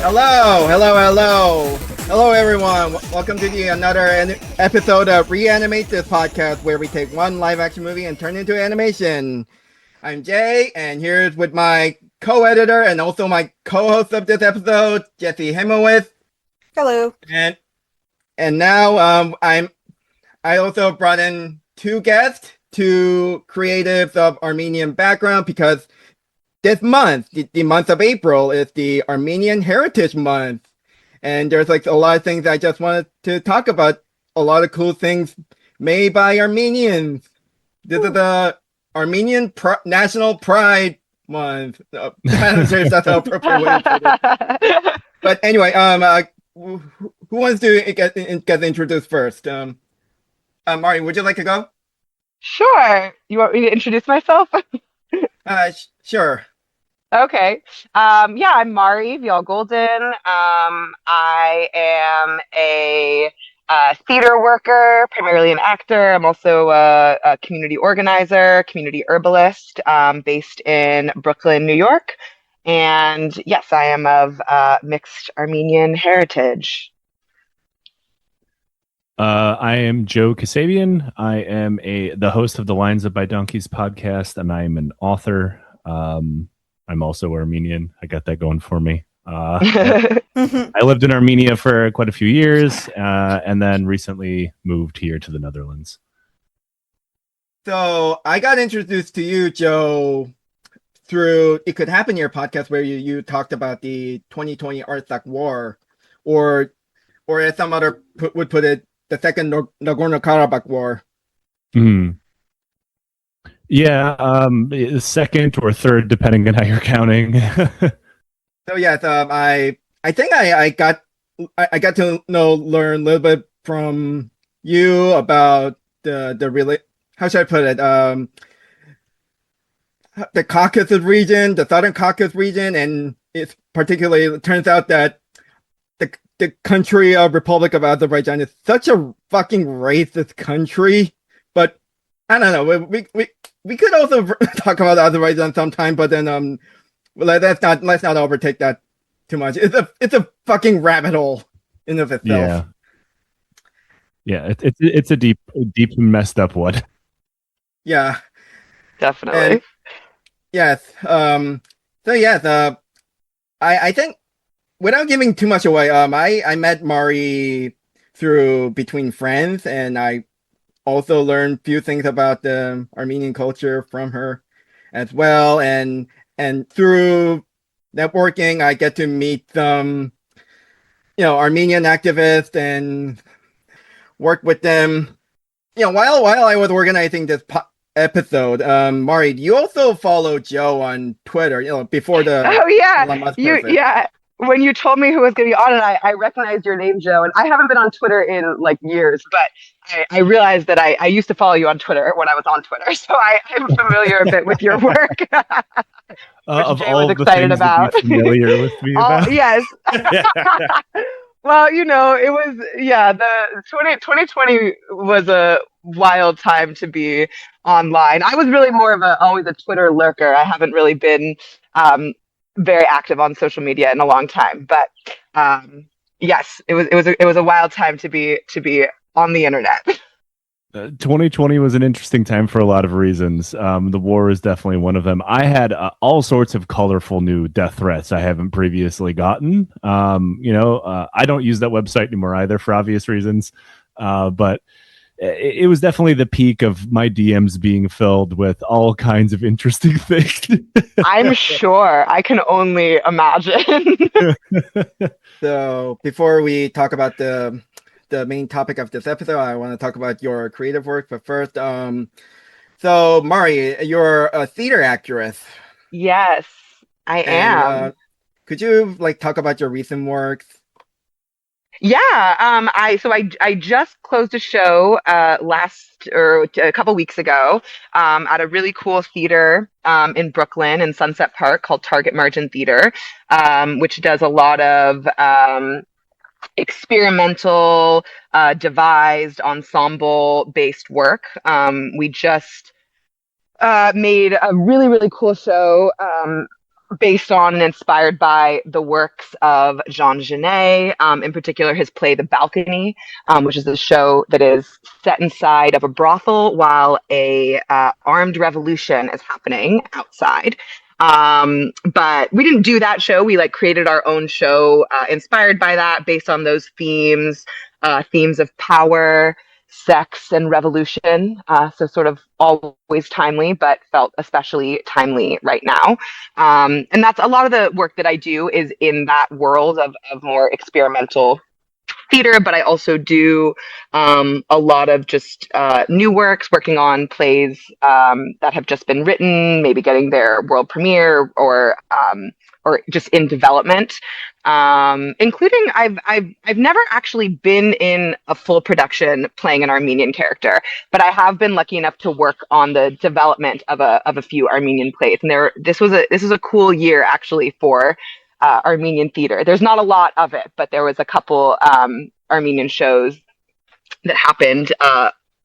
Hello, everyone. Welcome to another episode of Reanimate This Podcast, where we take one live-action movie and turn it into animation. I'm Jay, and here's with my co-editor and also my co-host of this episode, Jesse Hemowith. Hello. And now I also brought in two guests, two creatives of Armenian background, because this month, the month of April, is the Armenian Heritage Month. And there's like a lot of things I just wanted to talk about. A lot of cool things made by Armenians. This is the Armenian National Pride Month. I'm not sure if that's an appropriate way to put it. But anyway, who wants to get introduced first? Mari, would you like to go? Sure. You want me to introduce myself? Sure. Okay. I'm Mari Vial-Golden. I am a theater worker, primarily an actor. I'm also a community organizer, community herbalist, based in Brooklyn, New York. And yes, I am of mixed Armenian heritage. I am Joe Kassabian. I am the host of the Lines Up by Donkeys podcast, and I am an author. I'm also Armenian. I got that going for me. I lived in Armenia for quite a few years, and then recently moved here to the Netherlands. So I got introduced to you, Joe, through It Could Happen, your podcast, where you talked about the 2020 Artsakh War, or as some other would put it, the second Nagorno-Karabakh War. Yeah, second or third, depending on how you're counting. So yes, I think I got to learn a little bit from you about the how should I put it, the Caucasus region, the Southern Caucasus region, and it turns out that the country of Republic of Azerbaijan is such a fucking racist country. But I don't know, we could also talk about Azerbaijan sometime, but then let's not overtake that too much. It's a fucking rabbit hole in of itself. Yeah. It's a deep messed up one. Yeah, Definitely. and yes. So yes. I think, without giving too much away, I met Mari through Between Friends, and I also learned a few things about the Armenian culture from her as well. And through networking, I get to meet some, Armenian activists and work with them. While I was organizing this episode, Mari, you also follow Joe on Twitter, before the... Oh, yeah. When you told me who was going to be on it, I recognized your name, Joe, and I haven't been on Twitter in like years, but I realized that I used to follow you on Twitter when I was on Twitter, so I'm familiar a bit with your work. Of Jay all was the excited things about. to be familiar with me about. Yes. Well, it was, the 2020 was a wild time to be online. I was really more of always a Twitter lurker. I haven't really been very active on social media in a long time, but yes, it was a wild time to be on the internet. 2020 was an interesting time for a lot of reasons. The war is definitely one of them. I had all sorts of colorful new death threats I haven't previously gotten. I don't use that website anymore either for obvious reasons, but it was definitely the peak of my DMs being filled with all kinds of interesting things. I'm sure. I can only imagine. So before we talk about the main topic of this episode, I want to talk about your creative work. But first, so Mari, you're a theater actress. Yes, I am. Could you talk about your recent works? Yeah, I just closed a show a couple weeks ago at a really cool theater in Brooklyn in Sunset Park called Target Margin Theater, which does a lot of experimental, devised ensemble-based work. We just made a really, really cool show based on and inspired by the works of Jean Genet, in particular his play The Balcony, which is a show that is set inside of a brothel while a armed revolution is happening outside. But we didn't do that show. We like created our own show inspired by that, based on those themes, themes of power, sex, and revolution. So sort of always timely, but felt especially timely right now. And that's a lot of the work that I do is in that world of more experimental theater, but I also do a lot of just new works, working on plays that have just been written, maybe getting their world premiere, or just in development. Including I've never actually been in a full production playing an Armenian character, but I have been lucky enough to work on the development of a few Armenian plays, and this was a cool year actually for Armenian theater. There's not a lot of it, but there was a couple Armenian shows that happened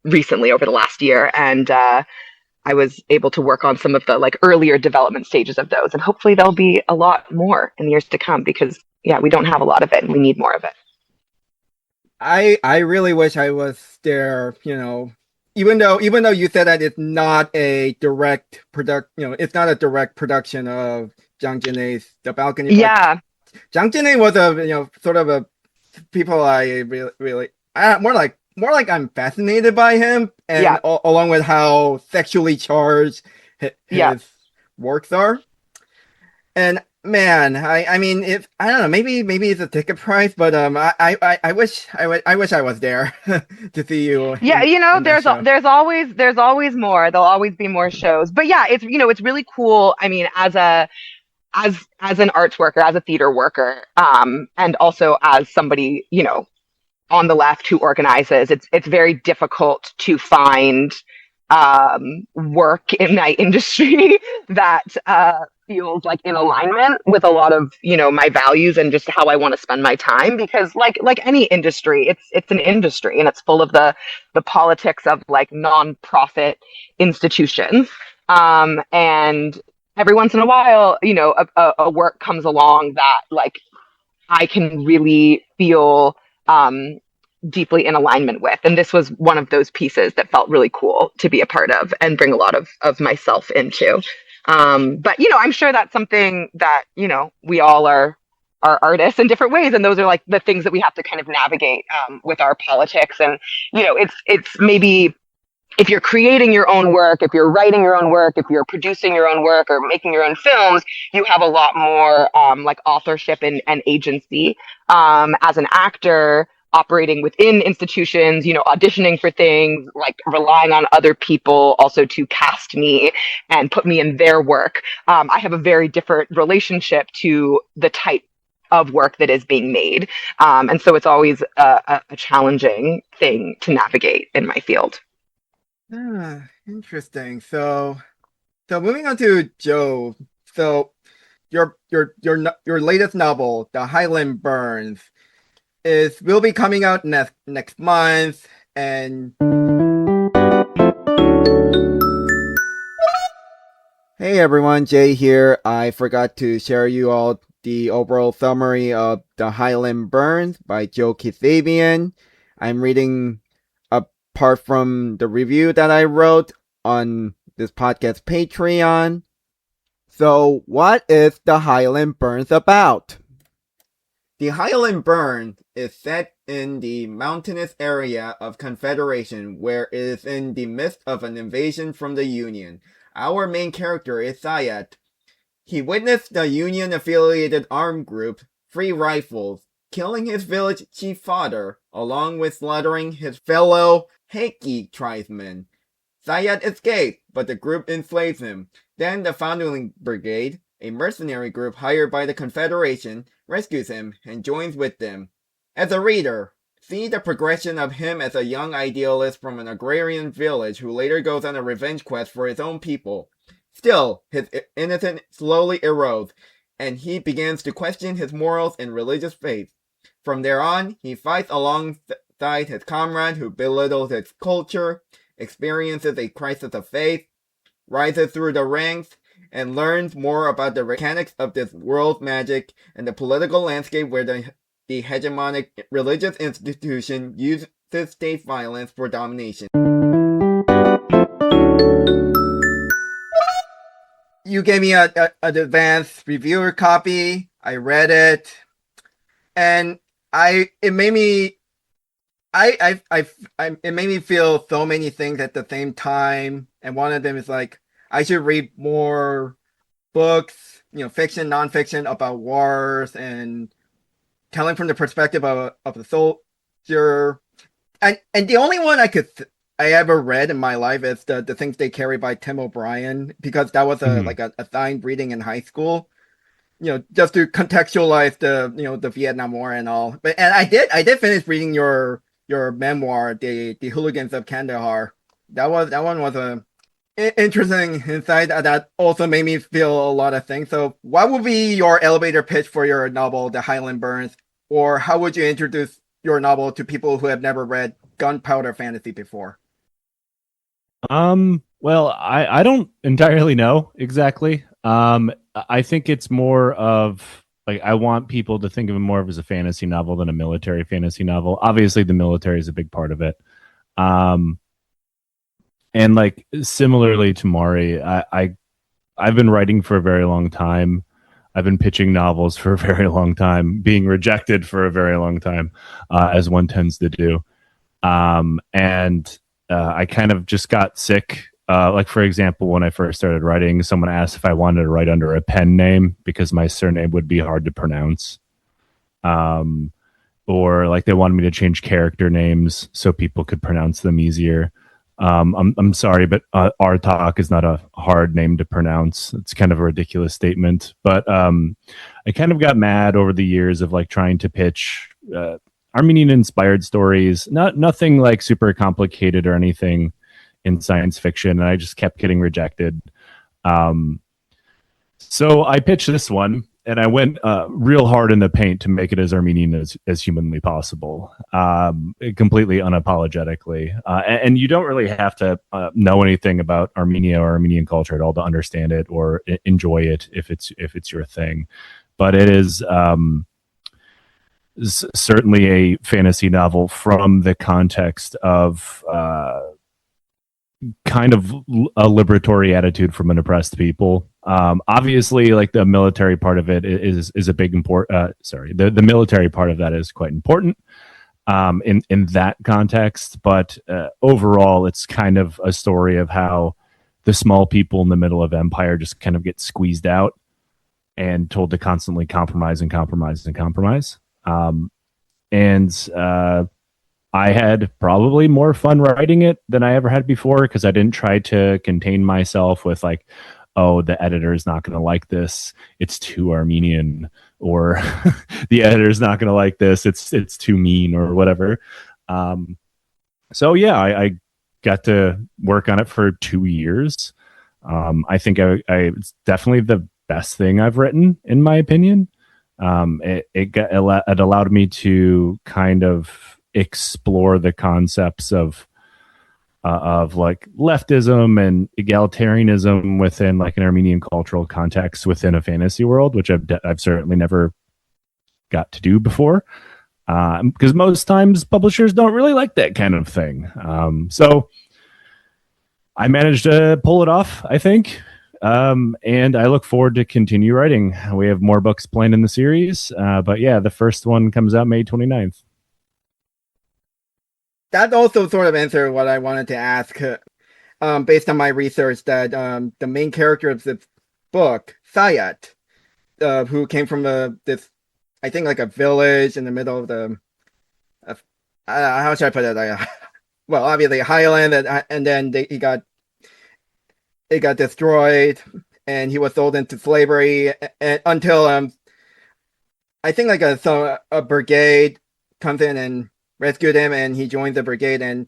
recently over the last year, and I was able to work on some of the like earlier development stages of those, and hopefully there'll be a lot more in the years to come, because we don't have a lot of it and we need more of it. I really wish I was there, even though you said that it's not a direct it's not a direct production of Zhang Jinei's The Balcony. Yeah. Zhang Jinei was a, sort of a people I really more like I'm fascinated by him, and along with how sexually charged his works are. And man, I mean, if I don't know, maybe it's a ticket price, but I wish I was there to see you. There's always more. There'll always be more shows. But yeah, it's really cool. I mean, as an arts worker, as a theater worker, and also as somebody, on the left who organizes, it's very difficult to find work in my industry that feels like in alignment with a lot of my values and just how I want to spend my time, because like any industry, it's an industry, and it's full of the politics of like non-profit institutions, and every once in a while a work comes along that like I can really feel deeply in alignment with. And this was one of those pieces that felt really cool to be a part of and bring a lot of myself into. But I'm sure that's something that, we all are artists in different ways. And those are like the things that we have to kind of navigate with our politics. And, it's maybe if you're creating your own work, if you're writing your own work, if you're producing your own work or making your own films, you have a lot more like authorship and agency. As an actor, operating within institutions, auditioning for things, like relying on other people also to cast me and put me in their work. I have a very different relationship to the type of work that is being made. And so it's always a challenging thing to navigate in my field. Interesting. So moving on to Joe. So your latest novel, The Highlands Burn, will be coming out next month, and hey everyone, Jay here. I forgot to share you all the overall summary of The Highlands Burn by Joe Kassabian. I'm reading apart from the review that I wrote on this podcast Patreon. So what is The Highlands Burn about? The Highlands Burn is set in the mountainous area of Confederation, where it is in the midst of an invasion from the Union. Our main character is Sayat. He witnessed the Union-affiliated armed group, Free Rifles, killing his village chief father, along with slaughtering his fellow Heiki tribesmen. Sayat escapes, but the group enslaves him. Then the Foundling Brigade, a mercenary group hired by the Confederation, rescues him and joins with them. As a reader, see the progression of him as a young idealist from an agrarian village who later goes on a revenge quest for his own people. Still, his innocence slowly erodes, and he begins to question his morals and religious faith. From there on, he fights alongside his comrade who belittles his culture, experiences a crisis of faith, rises through the ranks, and learns more about the mechanics of this world's magic and the political landscape where the hegemonic religious institution uses state violence for domination. You gave me an advanced reviewer copy. I read it, and it made me it made me feel so many things at the same time. And one of them is like, I should read more books, fiction, nonfiction about wars and telling from the perspective of the soldier. And the only one I ever read in my life is the Things They Carry by Tim O'Brien, because that was like a assigned reading in high school. Just to contextualize the Vietnam War and all. And I did finish reading your memoir, the Hooligans of Kandahar. That one was a interesting insight that also made me feel a lot of things. So what would be your elevator pitch for your novel, The Highlands Burn? Or how would you introduce your novel to people who have never read gunpowder fantasy before? Well, I don't entirely know exactly. I think it's more of like, I want people to think of it more of as a fantasy novel than a military fantasy novel. Obviously the military is a big part of it. And like similarly to Mari, I've been writing for a very long time. I've been pitching novels for a very long time, being rejected for a very long time, as one tends to do. And I kind of just got sick. Like, for example, when I first started writing, someone asked if I wanted to write under a pen name because my surname would be hard to pronounce. Or like they wanted me to change character names so people could pronounce them easier. I'm sorry, but Artak is not a hard name to pronounce. It's kind of a ridiculous statement. But I kind of got mad over the years of like trying to pitch Armenian-inspired stories, nothing like super complicated or anything in science fiction, and I just kept getting rejected. So I pitched this one, and I went real hard in the paint to make it as Armenian as humanly possible, completely unapologetically. And you don't really have to know anything about Armenia or Armenian culture at all to understand it or enjoy it if it's your thing. But it is certainly a fantasy novel from the context of kind of a liberatory attitude from an oppressed people. Obviously, like the military part of it is a big the military part of that is quite important in that context. But overall, it's kind of a story of how the small people in the middle of empire just kind of get squeezed out and told to constantly compromise and compromise and compromise. I had probably more fun writing it than I ever had before because I didn't try to contain myself with like, oh, the editor is not going to like this. It's too Armenian, or the editor is not going to like this. It's too mean, or whatever. So yeah, I got to work on it for 2 years. I think it's definitely the best thing I've written, in my opinion. It allowed me to kind of explore the concepts of like leftism and egalitarianism within like an Armenian cultural context within a fantasy world, which I've certainly never got to do before, because most times publishers don't really like that kind of thing. So I managed to pull it off, I think. And I look forward to continue writing. We have more books planned in the series, but yeah, the first one comes out May 29th. That also sort of answered what I wanted to ask, based on my research, that the main character of the book, Sayat, who came from this, I think, like a village in the middle of the, how should I put it? Well, obviously Highland, and then it got destroyed, and he was sold into slavery until I think like a brigade comes in and rescued him, and he joined the brigade. And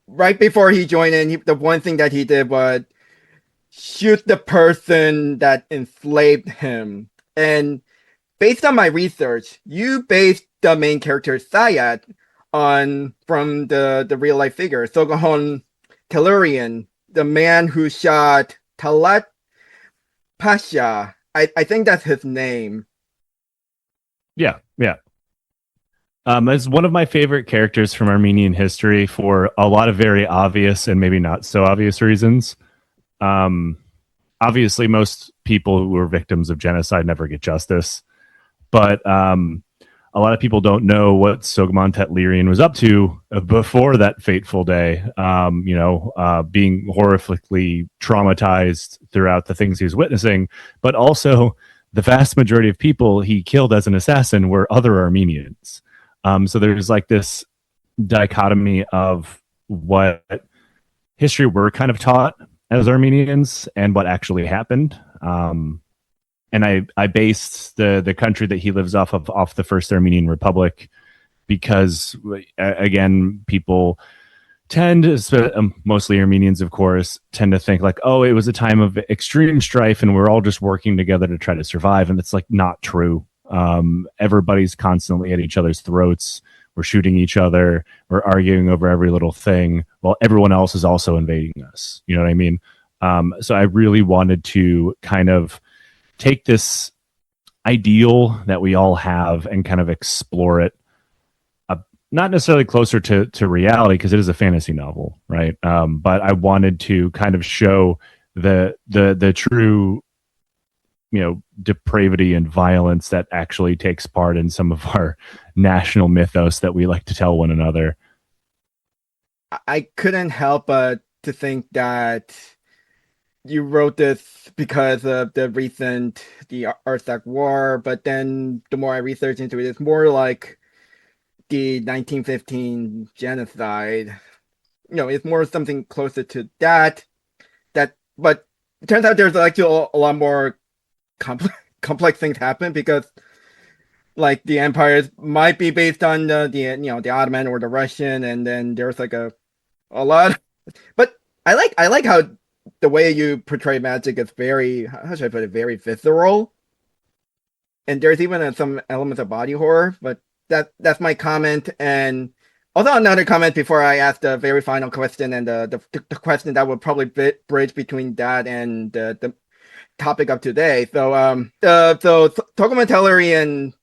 right before he joined in, the one thing that he did was shoot the person that enslaved him. And based on my research, you based the main character Sayat from the real life figure Sogohon Kalurian, the man who shot Talat Pasha. I think that's his name. Yeah. It's one of my favorite characters from Armenian history for a lot of very obvious and maybe not so obvious reasons. Obviously, most people who were victims of genocide never get justice, but a lot of people don't know what Sogman Tetlirian was up to before that fateful day. Being horrifically traumatized throughout the things he was witnessing, but also the vast majority of people he killed as an assassin were other Armenians. So there's like this dichotomy of what history we're kind of taught as Armenians and what actually happened. And I based the country that he lives off the First Armenian Republic because, again, people tend, mostly Armenians, of course, tend to think like, oh, it was a time of extreme strife and we're all just working together to try to survive. And it's like not true. Everybody's constantly at each other's throats. We're shooting each other. We're arguing over every little thing while everyone else is also invading us. You know what I mean? So I really wanted to kind of take this ideal that we all have and kind of explore it, not necessarily closer to reality because it is a fantasy novel, right? But I wanted to kind of show the true, depravity and violence that actually takes part in some of our national mythos that we like to tell one another. I couldn't help but to think that you wrote this because of the Artsakh War, but then the more I researched into it, it's more like the 1915 genocide. It's more something closer to that. But it turns out there's actually a lot more complex things happen because, like, the empires might be based on the Ottoman or the Russian, and then there's like a lot. But I like how the way you portray magic is very, how should I put it, very visceral. And there's even some elements of body horror, but that's my comment. And also another comment before I ask the very final question and the question that would probably bridge between that and the topic of today. So Sogman Tetlirian,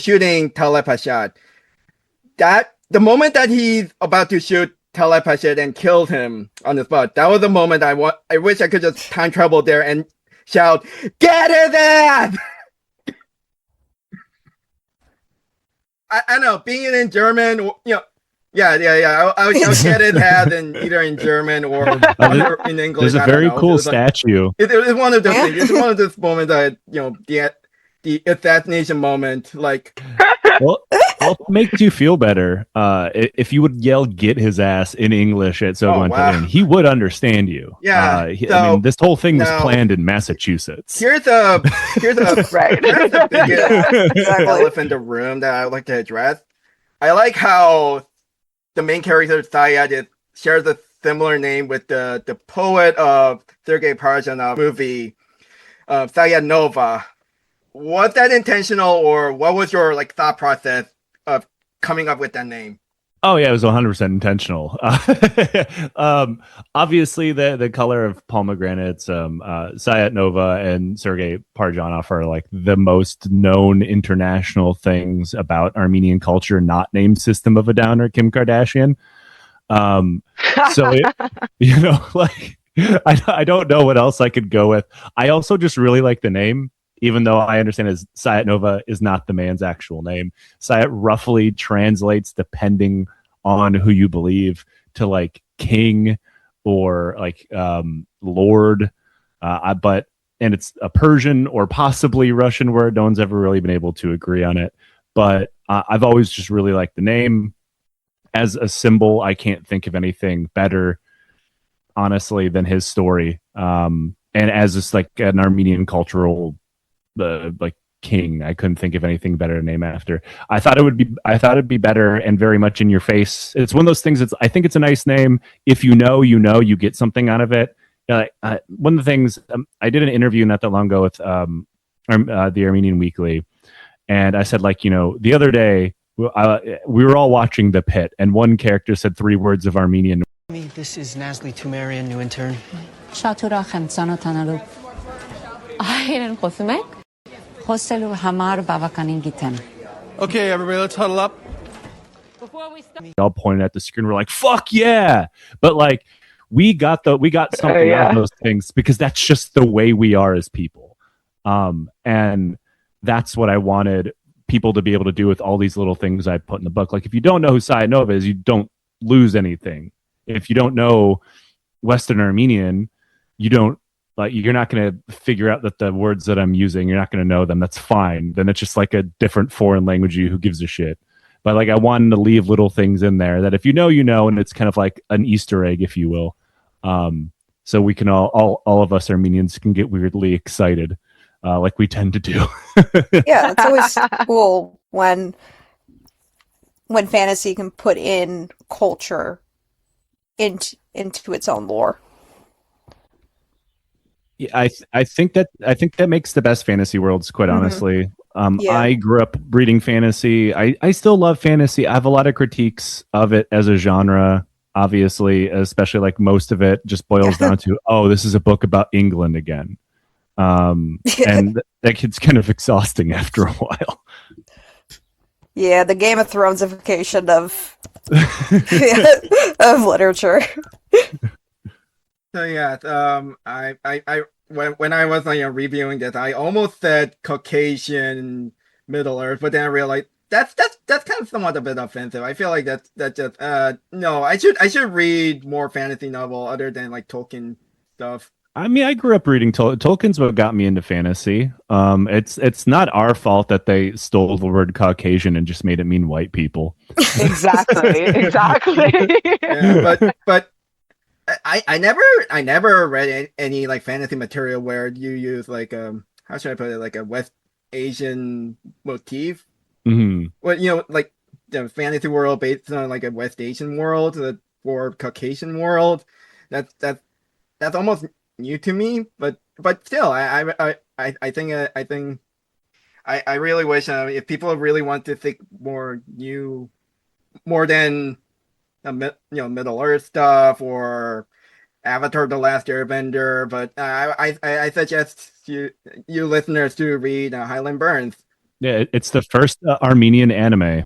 shooting Talep Hashad, that the moment that he's about to shoot Talep Hashad and killed him on the spot, that was the moment I wish I could just time travel there and shout, "Get his ass!" I know, being it in German, yeah. I would get his ass either in German or in English. There's a very cool statue. It's one of those things. It's one of those moments that, the assassination moment, like. Well, what makes you feel better? If you would yell "get his ass" in English at Sogman Tetlirian, he would understand you. Yeah. I mean, this whole thing was planned in Massachusetts. Here's a right. Here's the biggest elephant in the room that I would like to address. I like how the main character Sayat shares a similar name with the poet of Sergei Parajanov movie, Sayat-Nova. Was that intentional, or what was your thought process of coming up with that name? Oh yeah, it was 100% intentional. Obviously, the color of pomegranates, Sayat-Nova and Sergei Parajanov are like the most known international things about Armenian culture, not named System of a Down or Kim Kardashian. So I don't know what else I could go with. I also just really like the name. Even though I understand as Sayat-Nova is not the man's actual name. Sayat roughly translates, depending on who you believe, to like king or like lord. And it's a Persian or possibly Russian word. No one's ever really been able to agree on it. But I've always just really liked the name. As a symbol, I can't think of anything better, honestly, than his story. And as just like an Armenian cultural king, I couldn't think of anything better to name after. I thought it'd be better and very much in your face. It's one of those things. I think it's a nice name. If you you get something out of it. One of the things I did an interview not that long ago with the Armenian Weekly, and I said the other day we were all watching The Pit, and one character said 3 words of Armenian. This is Nasli Tumarian, new intern. այրեն խոսում եք? խոսելու համար բավականին գիտեմ. Okay, everybody, let's huddle up. All pointed at the screen. We're like, "Fuck yeah!" But like, we got something out of those things because that's just the way we are as people, and that's what I wanted people to be able to do with all these little things I put in the book. Like, if you don't know who Sayat-Nova is, you don't lose anything. If you don't know Western Armenian, you don't. Like, you're not going to figure out that the words that I'm using, you're not going to know them. That's fine. Then it's just like a different foreign language. Who gives a shit? But like, I wanted to leave little things in there that if you know, you know, and it's kind of like an Easter egg, if you will. So we can all of us Armenians can get weirdly excited, like we tend to do. Yeah, it's always cool when fantasy can put in culture into its own lore. Yeah, I think that makes the best fantasy worlds, quite honestly. I grew up reading fantasy. I still love fantasy. I have a lot of critiques of it as a genre, obviously, especially like most of it just boils down to, oh, this is a book about England again. And that gets kind of exhausting after a while. Yeah, the Game of Thronesification of of literature. So yeah, when I was reviewing this, I almost said Caucasian Middle Earth, but then I realized that's kind of somewhat a bit offensive. I feel like that just no, I should read more fantasy novel other than like Tolkien stuff. I mean, I grew up reading Tolkien's what got me into fantasy. It's not our fault that they stole the word Caucasian and just made it mean white people. Exactly. Yeah, but I never read any like fantasy material where you use like how should I put it, like a West Asian motif. Mm-hmm. Well, like the fantasy world based on like a West Asian world or Caucasian world. That's almost new to me, but still, I think I really wish if people really want to think more than Middle Earth stuff or Avatar: The Last Airbender, but I suggest you listeners to read Highlands Burn. Yeah, it's the first Armenian anime.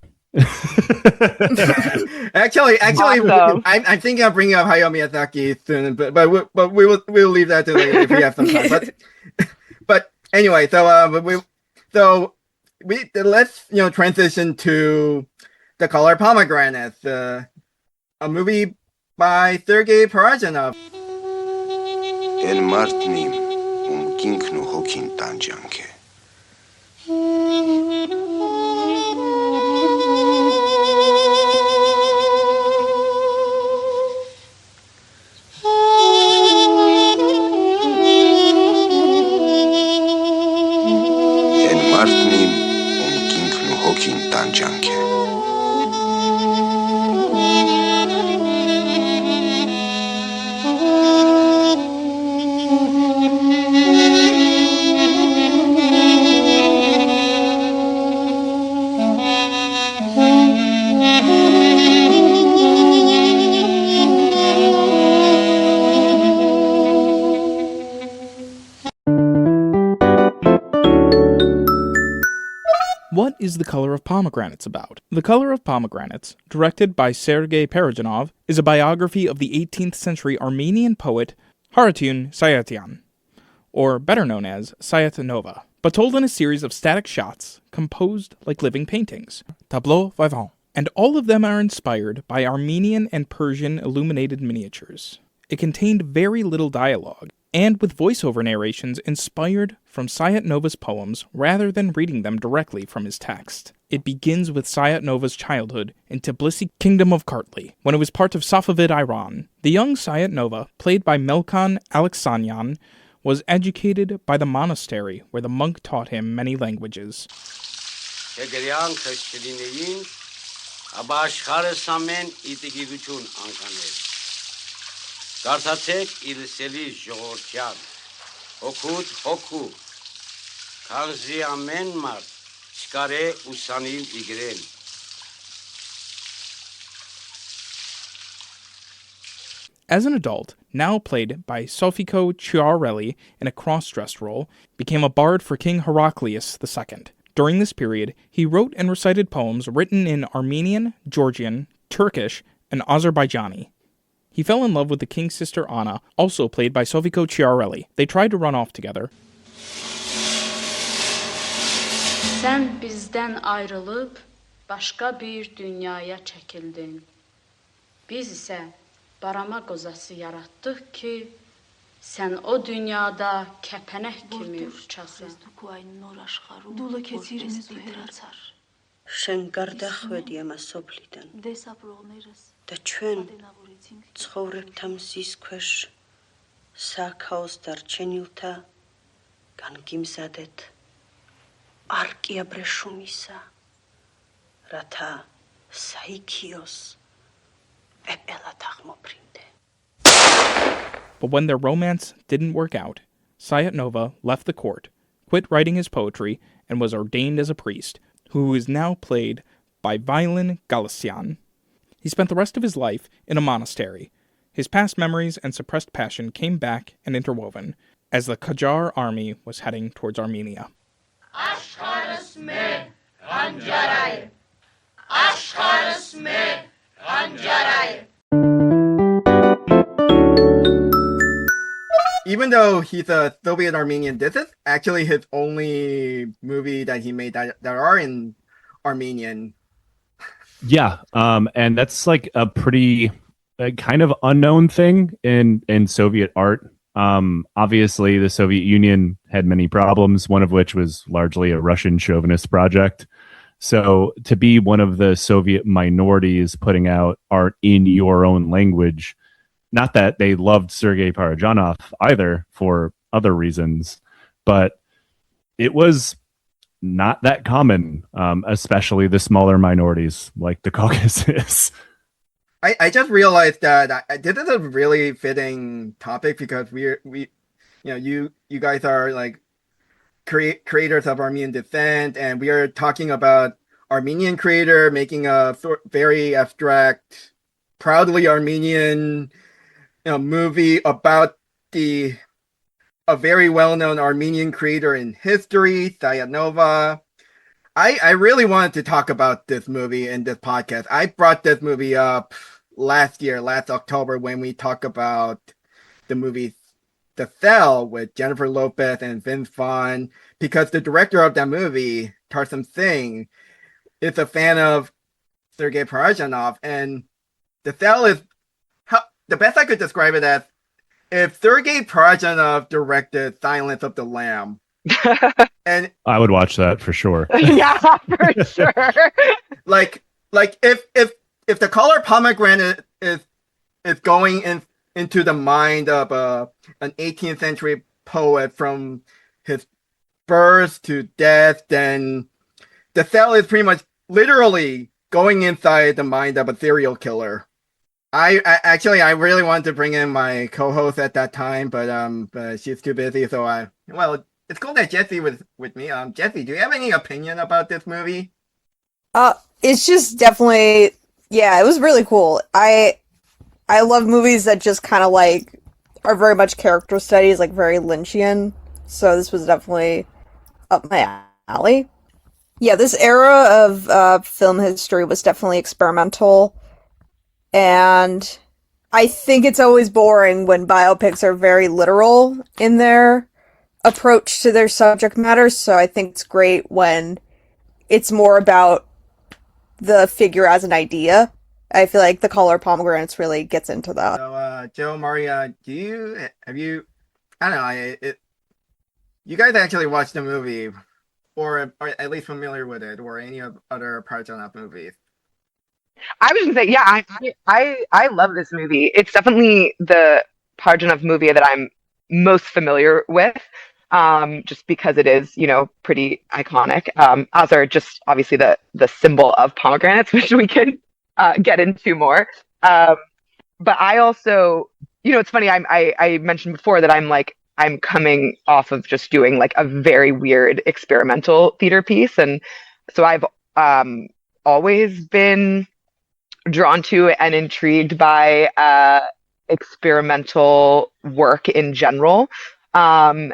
Actually, Awesome. I'm thinking of bringing up Hayao Miyazaki soon, but we'll leave that to later if we have some time. But anyway, so let's transition to The Color of Pomegranates, a movie by Sergei Parajanov. El Martnim, Kinknu Hokin Tanjanke. El Martnim, Kinknu Hokin Tanjanke. What is The Color of Pomegranates about? The Color of Pomegranates, directed by Sergei Parajanov, is a biography of the 18th century Armenian poet Haratun Sayatian, or better known as Sayat-Nova, but told in a series of static shots composed like living paintings, tableau vivants, and all of them are inspired by Armenian and Persian illuminated miniatures. It contained very little dialogue, and with voiceover narrations inspired from Sayat-Nova's poems rather than reading them directly from his text. It begins with Sayat-Nova's childhood in Tbilisi Kingdom of Kartli, when it was part of Safavid Iran. The young Sayat-Nova, played by Melkan Alexanyan, was educated by the monastery where the monk taught him many languages. Կարդացեք իլսելի ժողովրդյան, հոգուտ հոգու, քանզի ամեն մարդ չկարե ուսանիլ իգրեն. As an adult, now played by Sofiko Chiarelli in a cross-dressed role, became a bard for King Heraclius II. During this period, he wrote and recited poems written in Armenian, Georgian, Turkish, and Azerbaijani. He fell in love with the king's sister Anna, also played by Sofiko Chiarelli. They tried to run off together. Sen bizden ayrılıp başka bir dünyaya çekildin. Biz ise barama kozası yarattık ki sen o dünyada kepenek kimi uçasın. Շենգարդախ վեդ եմասոպլիտեն, դա չեն ծխորեպ զիս քվեշ, սա քաոստար չեն յուլթա, կան գիմզադետ, արկիա բրեշումիսա, ռաթա սայքիոս, էպելա թախմոպրինդե. But when their romance didn't work out, Sayat-Nova left the court, quit writing his poetry, and was ordained as a priest, who is now played by Vial-Golden. He spent the rest of his life in a monastery. His past memories and suppressed passion came back and interwoven as the Qajar army was heading towards Armenia. Even though he's a Soviet Armenian, this is actually his only movie that he made that are in Armenian. Yeah, and that's like a pretty kind of unknown thing in Soviet art. Obviously, the Soviet Union had many problems, one of which was largely a Russian chauvinist project. So to be one of the Soviet minorities putting out art in your own language, not that they loved Sergei Parajanov either for other reasons, but it was not that common, especially the smaller minorities like the Caucasus. I just realized that this is a really fitting topic because you guys are like creators of Armenian descent, and we are talking about Armenian creator making a very abstract, proudly Armenian movie about a very well-known Armenian creator in history, Sayat-Nova. I really wanted to talk about this movie in this podcast. I brought this movie up last October, when we talked about the movie The Cell with Jennifer Lopez and Vince Vaughn, because the director of that movie, Tarsem Singh, is a fan of Sergei Parajanov, and The Cell is the best I could describe it as if Sergei Parajanov directed Silence of the Lamb. And I would watch that for sure. Yeah, for sure. like if the Color of Pomegranate is going into the mind of an 18th century poet from his birth to death, then The Cell is pretty much literally going inside the mind of a serial killer. I really wanted to bring in my co-host at that time, but she's too busy. So it's cool that Jesse was with me. Jesse, do you have any opinion about this movie? It's just definitely, yeah, it was really cool. I love movies that just kind of like are very much character studies, like very Lynchian. So this was definitely up my alley. Yeah, this era of film history was definitely experimental. And I think it's always boring when biopics are very literal in their approach to their subject matter. So I think it's great when it's more about the figure as an idea. I feel like The Color of Pomegranates really gets into that. So, Joe, Maria, you guys actually watched the movie, or at least familiar with it, or any of other Parajanov movies? I was gonna say, yeah, I love this movie. It's definitely the Parajanov movie that I'm most familiar with, just because it is, pretty iconic. As are just obviously the symbol of pomegranates, which we can get into more. But I also, it's funny. I mentioned before that I'm coming off of just doing like a very weird experimental theater piece, and so I've always been drawn to and intrigued by experimental work in general. And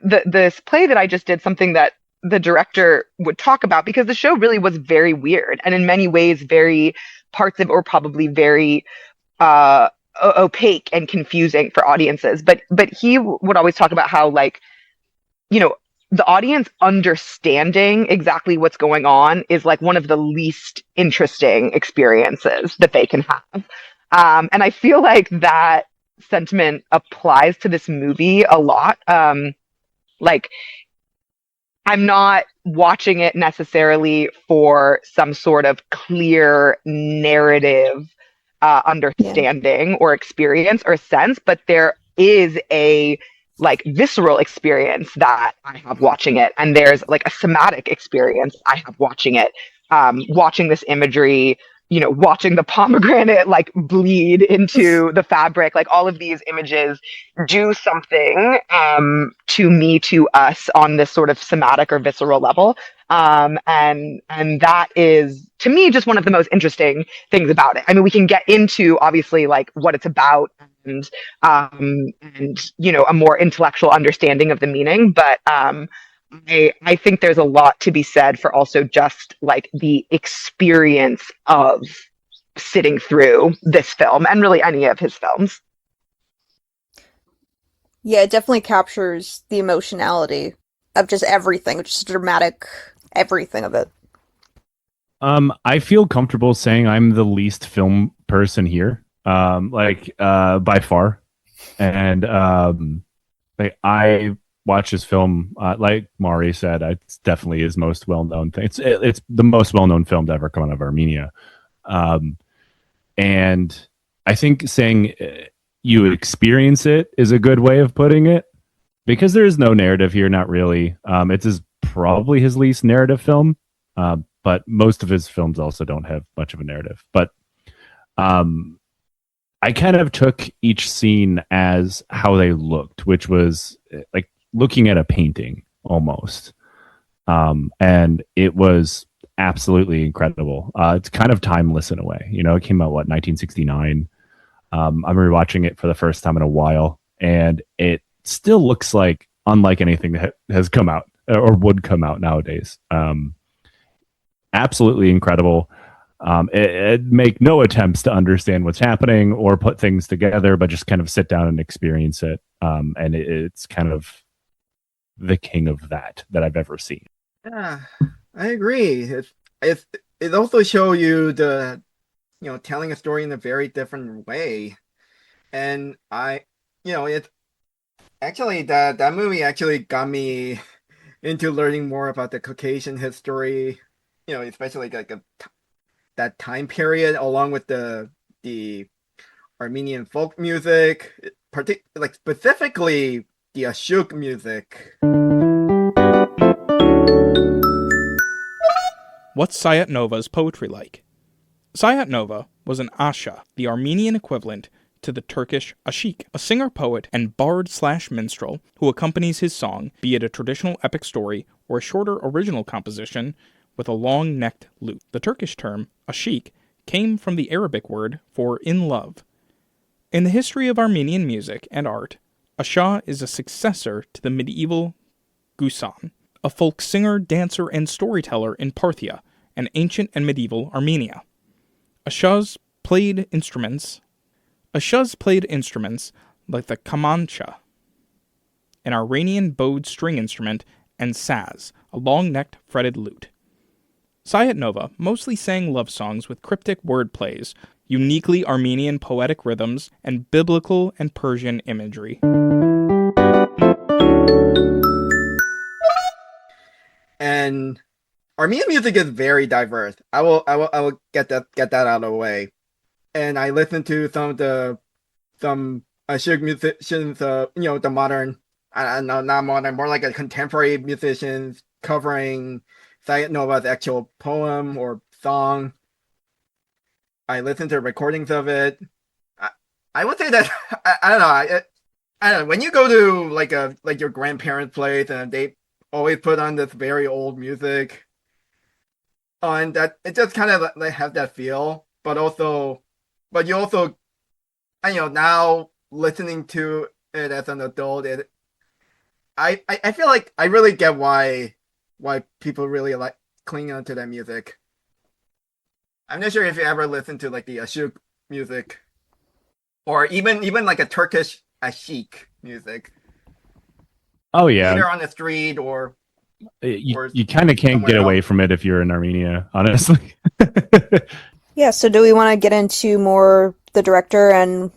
this play that I just did, something that the director would talk about, because the show really was very weird and in many ways very parts of it were probably very opaque and confusing for audiences. But he would always talk about how, like, the audience understanding exactly what's going on is like one of the least interesting experiences that they can have. And I feel like that sentiment applies to this movie a lot. Like, I'm not watching it necessarily for some sort of clear narrative understanding or experience or sense, but there is a like visceral experience that I have watching it, and there's like a somatic experience I have watching it. Watching this imagery, watching the pomegranate like bleed into the fabric, like all of these images do something to me, to us, on this sort of somatic or visceral level. And that is, to me, just one of the most interesting things about it. I mean, we can get into obviously like what it's about and a more intellectual understanding of the meaning, but I think there's a lot to be said for also just like the experience of sitting through this film, and really any of his films. Yeah, it definitely captures the emotionality of just everything, just dramatic everything of it. I feel comfortable saying I'm the least film person here, by far, and like I watch this film, like Mari said, it's definitely his most well-known thing. It's the most well-known film to ever come out of Armenia, and I think saying you experience it is a good way of putting it, because there is no narrative here, not really. It's probably his least narrative film, but most of his films also don't have much of a narrative. But I kind of took each scene as how they looked, which was like looking at a painting almost. And it was absolutely incredible. It's kind of timeless in a way. It came out, 1969? I'm rewatching it for the first time in a while, and it still looks like unlike anything that has come out or would come out nowadays. Absolutely incredible. It make no attempts to understand what's happening or put things together, but just kind of sit down and experience it. And it's kind of the king of that I've ever seen. Yeah, I agree. It also show you the telling a story in a very different way, and it's actually that movie actually got me into learning more about the Caucasian history, especially like that time period, along with the Armenian folk music, like specifically the ashugh music. What's Sayat-Nova's poetry like? Sayat-Nova was an ashugh, the Armenian equivalent to the Turkish ashik, a singer-poet and bard/minstrel who accompanies his song, be it a traditional epic story or a shorter original composition, with a long-necked lute. The Turkish term, ashik, came from the Arabic word for in love. In the history of Armenian music and art, ashugh is a successor to the medieval gusan, a folk singer, dancer, and storyteller in Parthia, and ancient and medieval Armenia. Ashughs played instruments like the kamancha, an Iranian bowed string instrument, and saz, a long-necked fretted lute. Sayat-Nova mostly sang love songs with cryptic word plays, uniquely Armenian poetic rhythms, and biblical and Persian imagery. And Armenian music is very diverse. I will get that out of the way. And I listened to some ashugh musicians, the modern, I don't know, not modern, more like a contemporary musicians covering Sayat-Nova's actual poem or song. I listened to recordings of it. I would say that I don't know. I don't know, when you go to like your grandparents' place and they always put on this very old music, and that it just kind of like have that feel, but you also now listening to it as an adult, I feel like I really get why people really like cling on to that music. I'm not sure if you ever listened to like the ashugh music, or even like a Turkish ashik music. Oh yeah, either on the street or you kind of can't get away from it if you're in Armenia, honestly. Yeah, so do we want to get into more the director and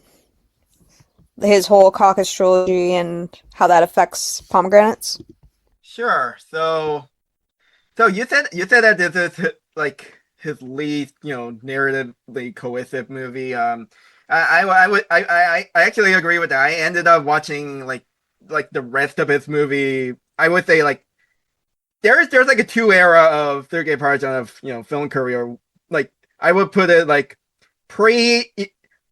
his whole Caucasus trilogy and how that affects Pomegranates? Sure. So you said that this is like his least, narratively cohesive movie. I actually agree with that. I ended up watching like the rest of his movie. I would say like there's like a two era of Sergei Parajanov, film career. Like I would put it like pre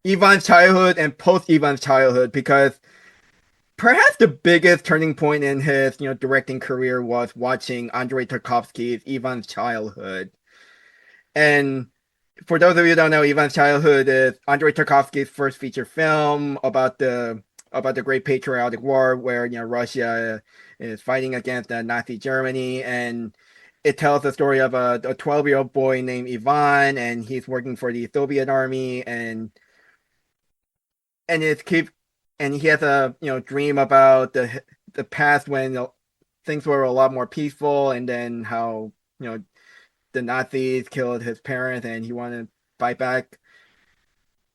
Ivan's childhood and post Ivan's childhood, because perhaps the biggest turning point in his directing career was watching Andrei Tarkovsky's Ivan's Childhood. And for those of you who don't know, Ivan's Childhood is Andrei Tarkovsky's first feature film about the Great Patriotic War, where Russia is fighting against Nazi Germany, and it tells the story of a 12-year-old boy named Ivan, and he's working for the Soviet army, and he has a dream about the past when things were a lot more peaceful, and then how the Nazis killed his parents, and he wanted to fight back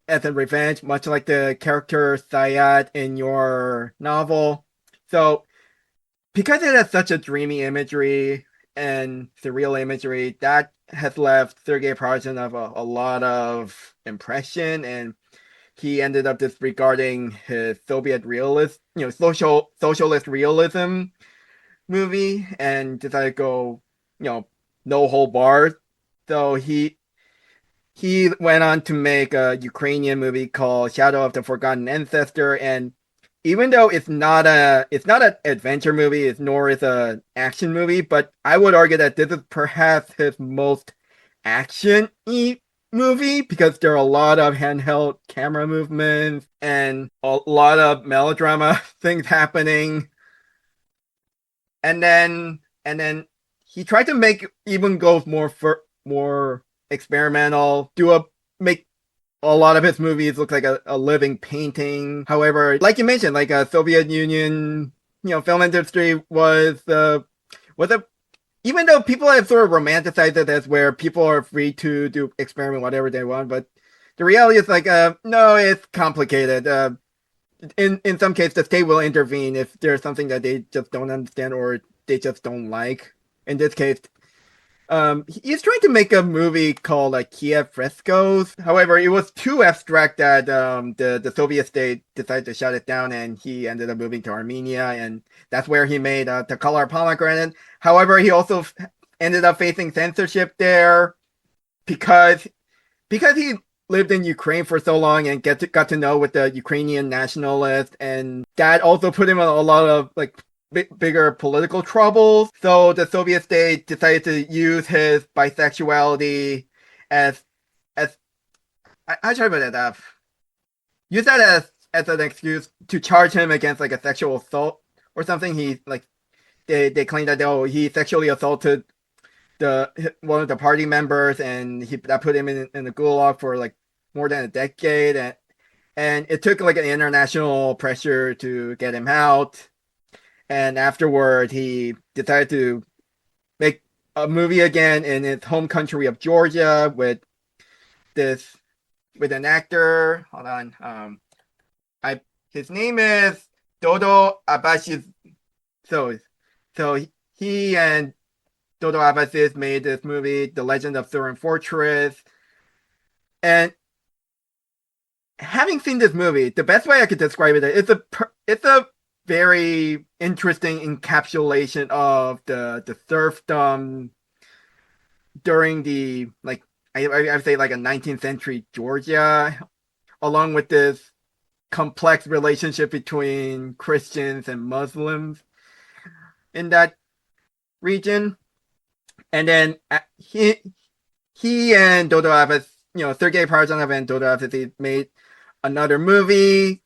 as a revenge, much like the character Sayat in your novel. So because it has such a dreamy imagery and surreal imagery, that has left Sergei Parajanov a lot of impression, and he ended up disregarding his Soviet realist, socialist realism movie, and decided to go, no hold barred. So he went on to make a Ukrainian movie called Shadow of the Forgotten Ancestor, and even though it's not an adventure movie, nor is an action movie, but I would argue that this is perhaps his most action-y movie, because there are a lot of handheld camera movements and a lot of melodrama things happening. And then he tried to go more experimental, make a lot of his movies look like a living painting. However, like you mentioned, like a Soviet Union, film industry was a even though people have sort of romanticized it as where people are free to do experiment whatever they want, but the reality is like no, it's complicated. In some cases, the state will intervene if there's something that they just don't understand or they just don't like. In this case, he's trying to make a movie called like Kiev Frescoes. However, it was too abstract that the Soviet state decided to shut it down, and he ended up moving to Armenia, and that's where he made The Color of Pomegranate. However, he also ended up facing censorship there because he lived in Ukraine for so long and got to know with the Ukrainian nationalists, and that also put him in a lot of like bigger political troubles. So the Soviet state decided to use his bisexuality as I try to put it up. Use that as an excuse to charge him against like a sexual assault or something. He like they claim that he sexually assaulted one of the party members, and that put him in the gulag for like more than a decade, and it took like an international pressure to get him out. And afterward, he decided to make a movie again in his home country of Georgia with an actor. Hold on, his name is Dodo Abashi. So he and Dodo Abasis made this movie, The Legend of Thurin Fortress. And having seen this movie, the best way I could describe it is it's a very interesting encapsulation of the serfdom during the like I say like a 19th century Georgia, along with this complex relationship between Christians and Muslims in that region. And then he and Dodo Abbas, Sergei Parajanov and Dodo Abbas made another movie,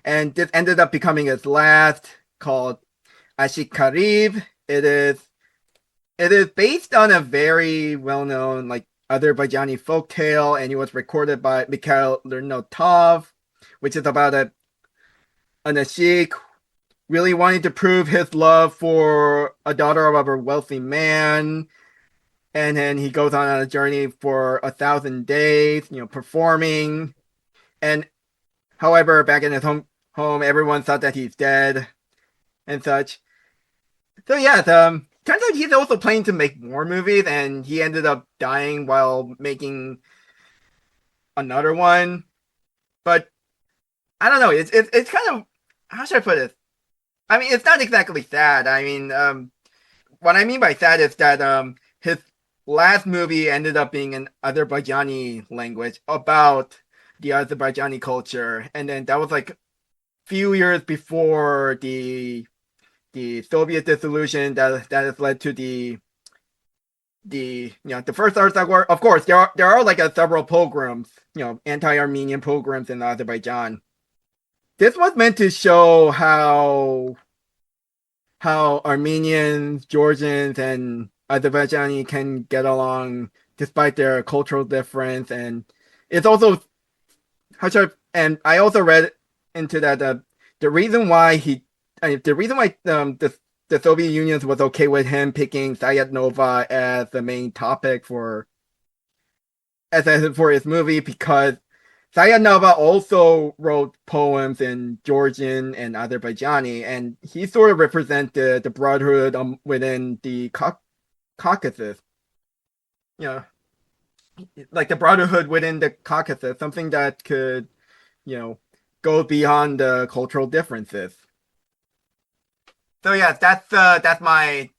and this ended up becoming his last, called Ashugh. It is based on a very well-known like Azerbaijani folktale, and it was recorded by Mikhail Lernotov, which is about an ashugh really wanting to prove his love for a daughter of a wealthy man, and then he goes on a journey for 1,000 days, performing. And however, back in his home, everyone thought that he's dead and such. So yeah, turns out he's also planning to make more movies, and he ended up dying while making another one. But I don't know. It's kind of, how should I put it? I mean, it's not exactly sad. I mean, what I mean by sad is that his last movie ended up being an Azerbaijani language about the Azerbaijani culture, and then that was like a few years before the Soviet dissolution that has led to the first Artsakh War. Of course, there are like several pogroms, anti-Armenian pogroms in Azerbaijan. This was meant to show how Armenians, Georgians, and Azerbaijani can get along despite their cultural difference. And it's also and I also read into that the reason why the Soviet Union was okay with him picking Sayat-Nova as the main topic for his movie, because Sayat-Nova also wrote poems in Georgian and Azerbaijani, and he sort of represented the brotherhood within the Caucasus. Like the brotherhood within the Caucasus, something that could, go beyond the cultural differences. So yeah, that's my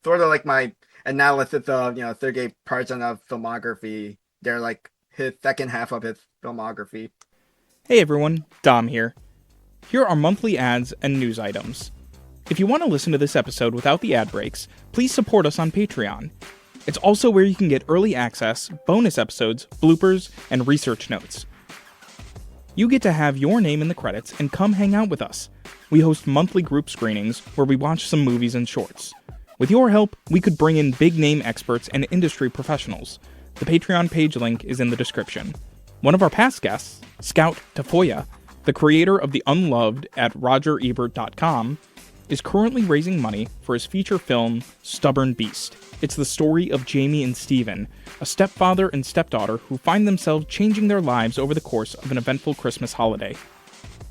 sort of like my analysis of Sergei Parajanov's filmography. They're like his second half of his filmography. Hey everyone, Dom here. Here are monthly ads and news items. If you want to listen to this episode without the ad breaks, please support us on Patreon. It's also where you can get early access, bonus episodes, bloopers, and research notes. You get to have your name in the credits and come hang out with us. We host monthly group screenings where we watch some movies and shorts. With your help, we could bring in big-name experts and industry professionals. The Patreon page link is in the description. One of our past guests, Scout Tafoya, the creator of The Unloved at RogerEbert.com, is currently raising money for his feature film, Stubborn Beast. It's the story of Jamie and Steven, a stepfather and stepdaughter who find themselves changing their lives over the course of an eventful Christmas holiday.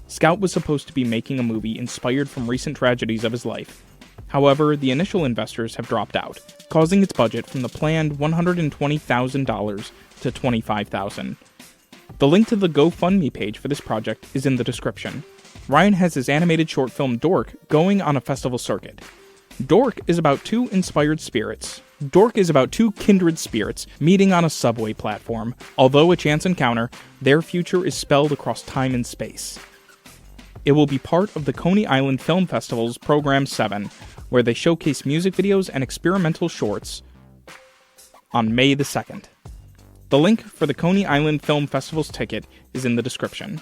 Scout was supposed to be making a movie inspired from recent tragedies of his life. However, the initial investors have dropped out, causing its budget from the planned $120,000 to $25,000. The link to the GoFundMe page for this project is in the description. Ryan has his animated short film Dork going on a festival circuit. Dork is about two kindred spirits meeting on a subway platform. Although a chance encounter, their future is spelled across time and space. It will be part of the Coney Island Film Festival's Program 7, where they showcase music videos and experimental shorts on May the 2nd. The link for the Coney Island Film Festival's ticket is in the description.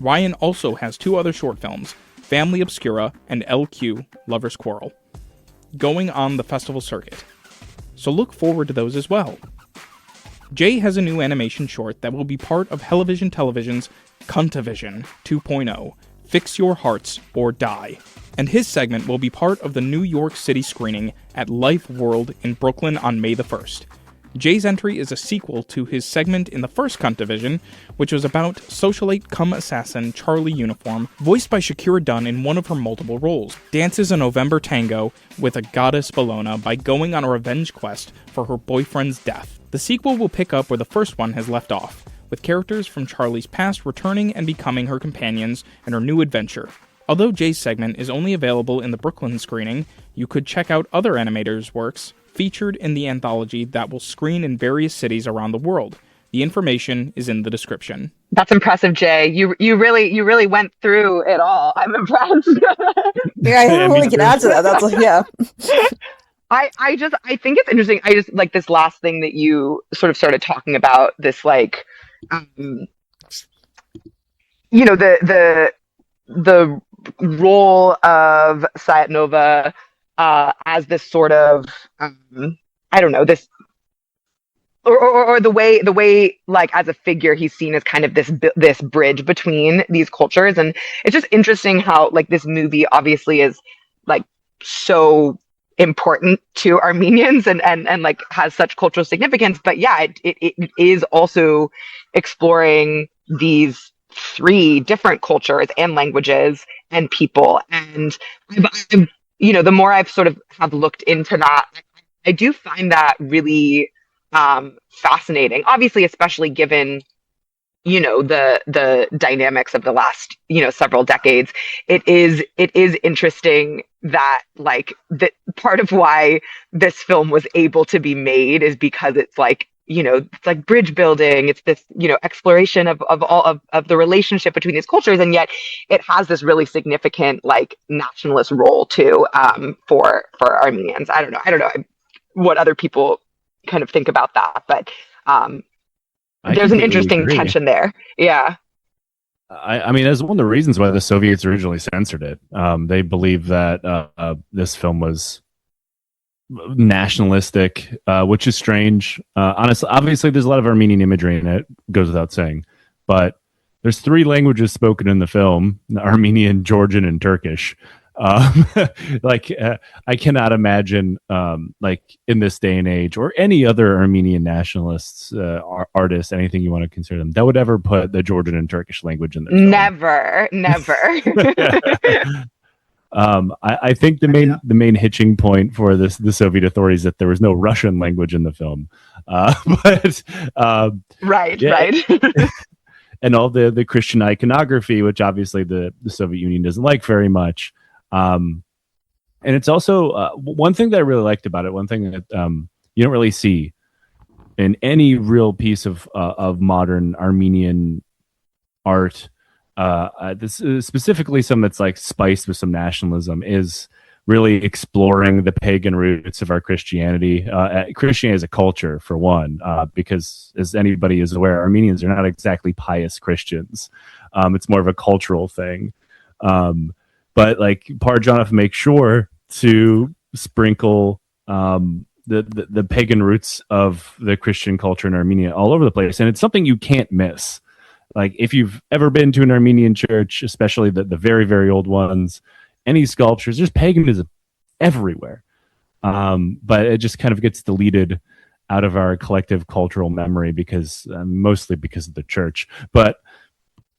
Ryan also has two other short films, Family Obscura and LQ, Lover's Quarrel, going on the festival circuit. So look forward to those as well. Jay has a new animation short that will be part of Hellivision Television's Cuntavision 2.0, Fix Your Hearts or Die, and his segment will be part of the New York City screening at Life World in Brooklyn on May the 1st. Jay's entry is a sequel to his segment in the first Cuntavision, which was about socialite cum assassin Charlie Uniform, voiced by Shakira Dunn in one of her multiple roles, dances a November tango with a goddess Bellona by going on a revenge quest for her boyfriend's death. The sequel will pick up where the first one has left off, with characters from Charlie's past returning and becoming her companions in her new adventure. Although Jay's segment is only available in the Brooklyn screening, you could check out other animators' works featured in the anthology that will screen in various cities around the world. The information is in the description. That's impressive, Jay. You really went through it all. I'm impressed. Yeah, I don't really can add to that. That's like, yeah. I think it's interesting. I just like this last thing that you sort of started talking about, this like you know, the role of Sayat-Nova as this sort of I don't know, this or the way like as a figure he's seen as kind of this bridge between these cultures. And it's just interesting how like this movie obviously is like so important to Armenians and like has such cultural significance, but yeah, it is also exploring these three different cultures and languages and people. And the more I've sort of have looked into that, I do find that really fascinating. Obviously, especially given the dynamics of the last several decades. It is interesting that like that part of why this film was able to be made is because it's like it's like bridge building. It's this exploration of all of the relationship between these cultures, and yet it has this really significant like nationalist role too for Armenians. I don't know what other people kind of think about that, but there's an interesting tension there. Yeah. I mean, that's one of the reasons why the Soviets originally censored it. They believed that this film was nationalistic, which is strange. Honestly, obviously, there's a lot of Armenian imagery in it, goes without saying. But there's three languages spoken in the film: Armenian, Georgian, and Turkish. I cannot imagine like in this day and age or any other Armenian nationalists artists, anything you want to consider them, that would ever put the Georgian and Turkish language in their film. Never. I think the main hitching point for the Soviet authorities that there was no Russian language in the film, right. And all the Christian iconography, which obviously the Soviet Union doesn't like very much. And it's also one thing that I really liked about it. One thing that you don't really see in any real piece of modern Armenian art. This is specifically some that's like spiced with some nationalism, is really exploring the pagan roots of our Christianity. Christianity as a culture, for one, because as anybody is aware, Armenians are not exactly pious Christians. It's more of a cultural thing. But like Parajanov makes sure to sprinkle the pagan roots of the Christian culture in Armenia all over the place, and it's something you can't miss. Like if you've ever been to an Armenian church, especially the very, very old ones, any sculptures, there's paganism everywhere. But it just kind of gets deleted out of our collective cultural memory because mostly because of the church. But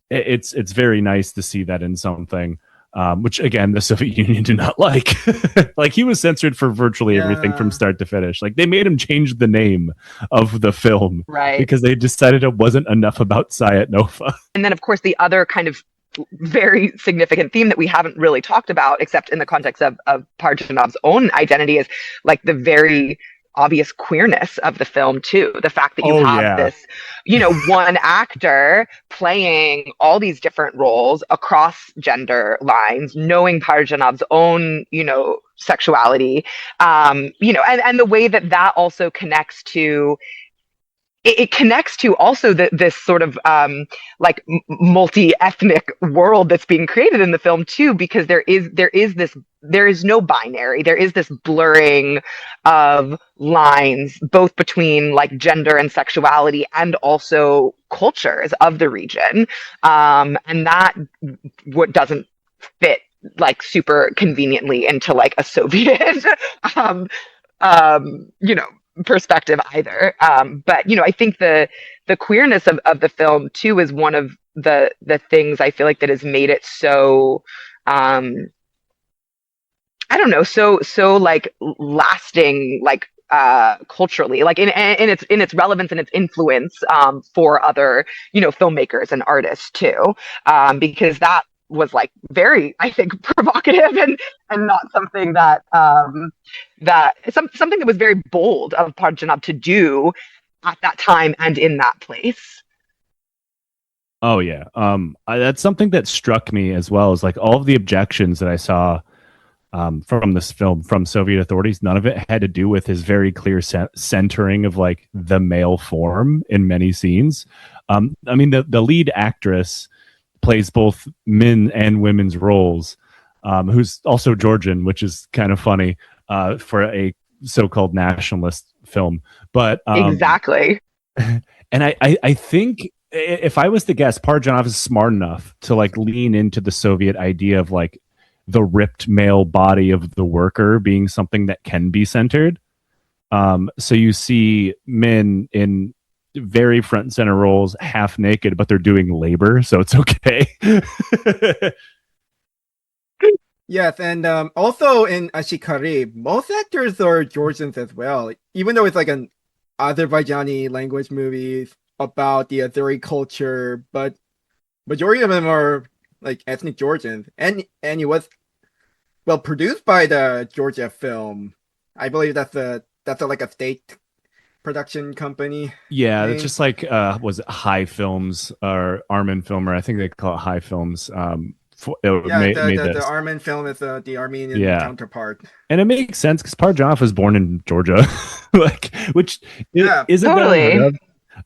it's very nice to see that in something, which again, the Soviet Union did not like. Like he was censored for virtually everything from start to finish. Like they made him change the name of the film, right? Because they decided it wasn't enough about Sayat-Nova. And then, of course, the other kind of very significant theme that we haven't really talked about, except in the context of Parajanov's own identity, is like the very obvious queerness of the film too. The fact that you have this, one actor playing all these different roles across gender lines, knowing Parajanov's own, sexuality, and the way that also connects to. It connects to also this sort of like multi-ethnic world that's being created in the film too, because there is no binary. There is this blurring of lines both between like gender and sexuality and also cultures of the region, and that what doesn't fit like super conveniently into like a Soviet perspective either. But I think the queerness of the film too is one of the things I feel like that has made it so I don't know, so like lasting, like culturally, like in its relevance and its influence for other filmmakers and artists too, because that was like very, I think, provocative and not something that something that was very bold of Parajanov to do at that time and in that place. Oh yeah, that's something that struck me as well, as like all of the objections that I saw from this film from Soviet authorities. None of it had to do with his very clear centering of like the male form in many scenes. I mean, the lead actress plays both men and women's roles, who's also Georgian, which is kind of funny for a so-called nationalist film. But exactly. And I think if I was to guess, Parajanov is smart enough to like lean into the Soviet idea of like the ripped male body of the worker being something that can be centered. So you see men in very front and center roles, half naked, but they're doing labor, so it's okay. Yes, and also in Ashikari, most actors are Georgians as well. Even though it's like an Azerbaijani language movie about the Azeri culture, but majority of them are like ethnic Georgians. And it was produced by the Georgia Film. I believe that's like a state production company. Yeah, name. it's just like was it High Films or Armin Filmer? I think they call it High Films. The Armen film is the Armenian counterpart, and it makes sense because Parajanov was born in Georgia, like which isn't totally. that unheard of?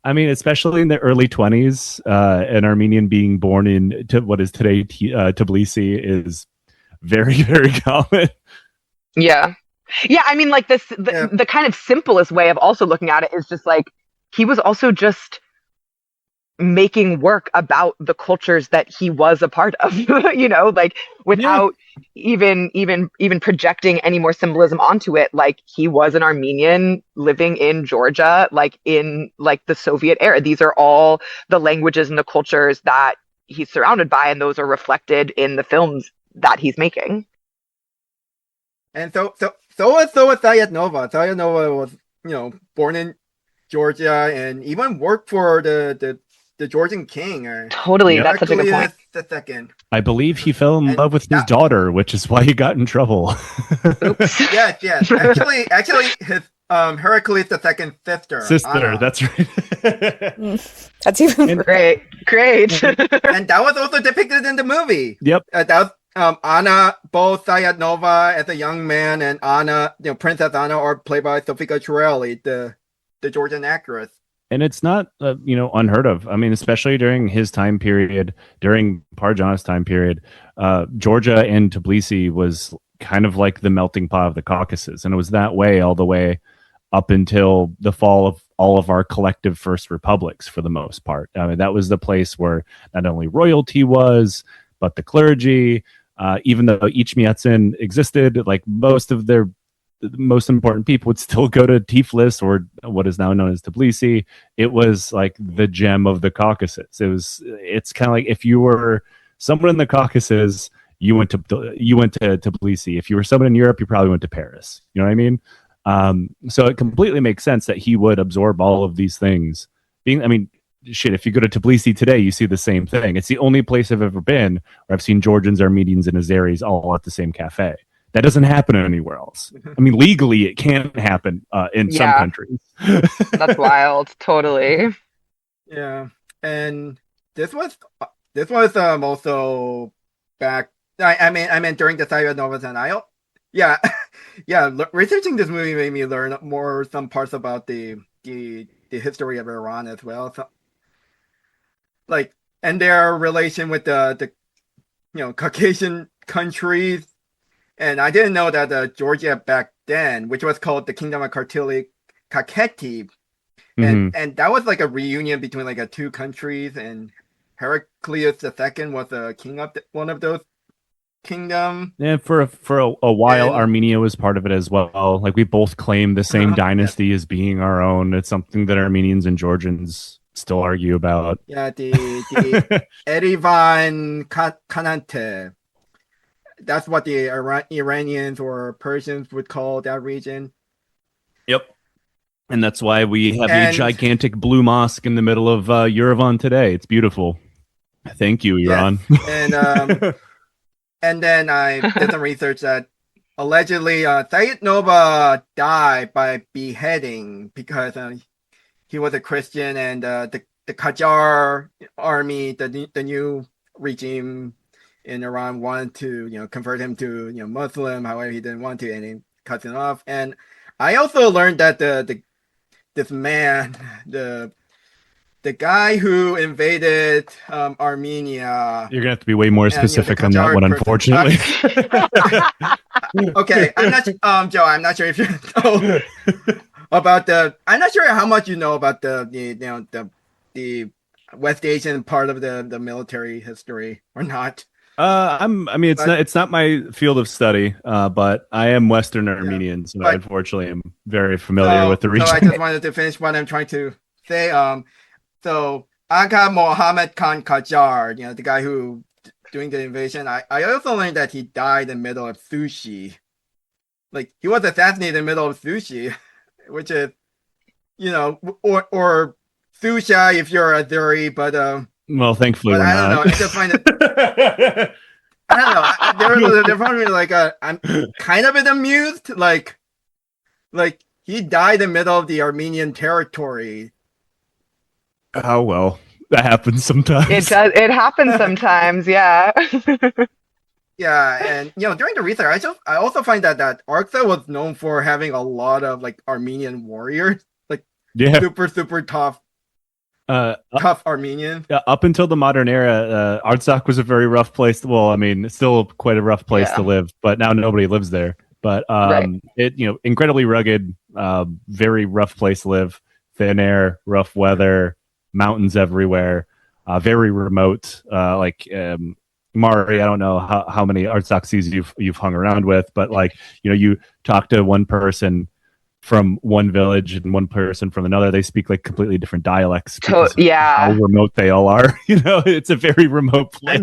I mean, especially in the early 20s, an Armenian being born in what is today Tbilisi is very, very common. Yeah. I mean, like the kind of simplest way of also looking at it is just like he was also just making work about the cultures that he was a part of, like without even projecting any more symbolism onto it. Like he was an Armenian living in Georgia, like in like the Soviet era. These are all the languages and the cultures that he's surrounded by, and those are reflected in the films that he's making. And so was Sayat-Nova. Sayat-Nova was, born in Georgia and even worked for the Georgian king. Totally, that's such a good point. The second. I believe he fell in love with his daughter, which is why he got in trouble. Oops. Yes. Actually, his Heracles the second sister. Anna. That's right. That's even great. And that was also depicted in the movie. Yep. That was Anna, both Sayat-Nova as a young man and Anna, Princess Anna, are played by Sofika Chureli, the Georgian actress. And it's not, unheard of. I mean, especially during his time period, during Parajanov's time period, Georgia and Tbilisi was kind of like the melting pot of the Caucasus. And it was that way all the way up until the fall of all of our collective first republics for the most part. I mean, that was the place where not only royalty was, but the clergy, even though Ichmiadzin existed, like most of their most important people would still go to Tiflis, or what is now known as Tbilisi. It was like the gem of the Caucasus. It's kind of like if you were someone in the Caucasus, you went to Tbilisi. If you were someone in Europe, you probably went to Paris. You know what I mean? So it completely makes sense that he would absorb all of these things. If you go to Tbilisi today, you see the same thing. It's the only place I've ever been where I've seen Georgians, Armenians, and Azeris all at the same cafe. That doesn't happen anywhere else. I mean, legally, it can't happen in some countries. That's wild. Totally. Yeah, and this was also back. I mean, during the Sayat-Nova and researching this movie made me learn some parts about the history of Iran as well. So, like, and their relation with the Caucasian countries. And I didn't know that Georgia back then, which was called the Kingdom of Kartli Kakheti, and that was like a reunion between like two countries, and Heraclius II was the king of one of those kingdom. Yeah, for a while, Armenia was part of it as well. Like we both claim the same dynasty as being our own. It's something that Armenians and Georgians still argue about. Yeah, the Erivan Kanate. That's what the Iranians or Persians would call that region. Yep. And that's why we have a gigantic blue mosque in the middle of Yerevan today. It's beautiful. Thank you, Iran. Yes. And then I did some research that allegedly Sayat-Nova died by beheading because he was a Christian, and the Qajar army, the new regime in Iran, wanted to convert him to Muslim. However, he didn't want to, and he cut him off. And I also learned that this man, the the guy who invaded Armenia. You're gonna have to be way more specific on that one, unfortunately. Okay, I'm not, Joe. I'm not sure if you know about the. I'm not sure how much you know about the West Asian part of the military history or not. It's not my field of study, but I am Western Armenian, so I unfortunately am very familiar with the region. So I just wanted to finish what I'm trying to say. So Aga Mohammed Khan Qajar, the guy who doing the invasion. I also learned that he died in the middle of sushi. Like he was assassinated in the middle of sushi, which is, or susha if you're a Azeri, but well, thankfully, I don't know. I just find it. I don't know. They're probably like I'm kind of amused. Like he died in the middle of the Armenian territory. Oh well, that happens sometimes. It does. It happens sometimes. Yeah. Yeah, and during the research, I also find that Artsakh was known for having a lot of like Armenian warriors, like super tough. Tough Armenian. Up until the modern era, Artsakh was a very rough place. Well, I mean, it's still quite a rough place to live, but now nobody lives there. But it incredibly rugged, very rough place to live. Thin air, rough weather, mountains everywhere, very remote. Mari, I don't know how many Artsakhs you've hung around with, but you talk to one person from one village and one person from another, they speak like completely different dialects. How remote they all are. It's a very remote place. I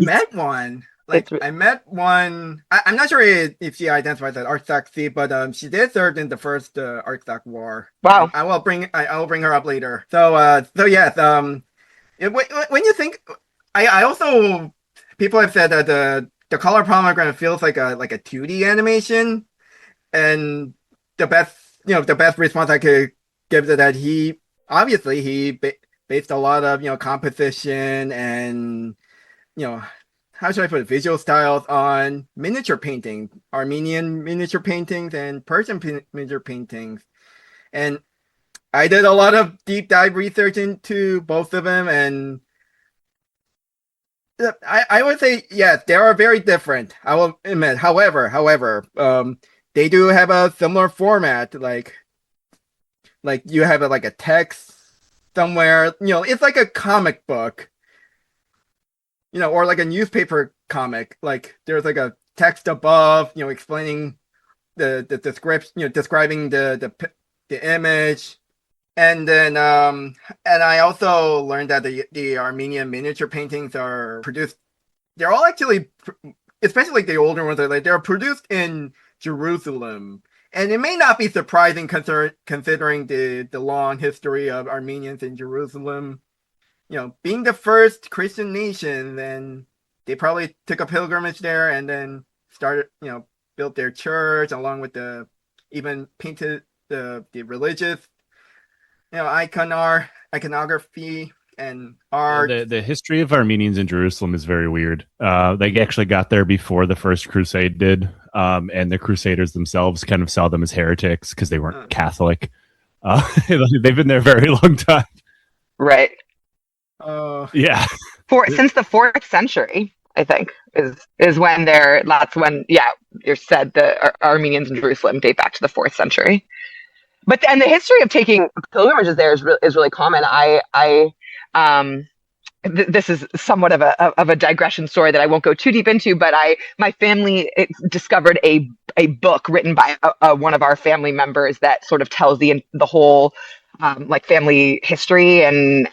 met one. I'm not sure if she identifies as Artsakh, but she did serve in the first Artsakh War. Wow. I will bring her up later. So yes. When you think, I also, people have said that the Color of Pomegranate feels like a 2D animation, and the best response I could give to that, he based a lot of composition and how should I put it, visual styles on miniature painting, Armenian miniature paintings and Persian miniature paintings, and I did a lot of deep dive research into both of them, and I would say yes, they are very different. I will admit. However, they do have a similar format. Like you have a text somewhere. It's like a comic book. Or like a newspaper comic. Like there's like a text above. Explaining the description. Describing the image. And then, and I also learned that the Armenian miniature paintings are produced. They're all actually, especially like the older ones, they're produced in Jerusalem, and it may not be surprising considering the long history of Armenians in Jerusalem. Being the first Christian nation, then they probably took a pilgrimage there and then started, built their church along with even painted the religious. Iconography and art. The history of Armenians in Jerusalem is very weird. They actually got there before the First Crusade did, and the Crusaders themselves kind of saw them as heretics because they weren't Catholic. They've been there a very long time. Right. Yeah. Since the 4th century, I think, is when you're said the Armenians in Jerusalem date back to the 4th century. But the history of taking pilgrimages there is really common. This is somewhat of a digression story that I won't go too deep into. But my family discovered a book written by one of our family members that sort of tells the whole family history and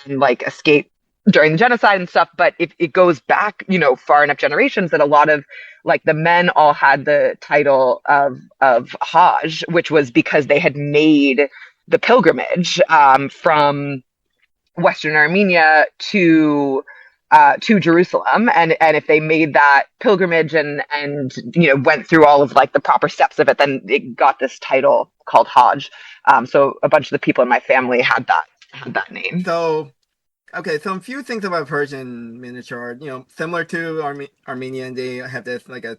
escape during the genocide and stuff. But it goes back far enough generations that a lot of the men all had the title of Hajj, which was because they had made the pilgrimage from Western Armenia to Jerusalem, and if they made that pilgrimage and went through all of the proper steps of it, then it got this title called Hajj. So a bunch of the people in my family had that name. So okay, so a few things about Persian miniature art. Similar to Armenian, they have this a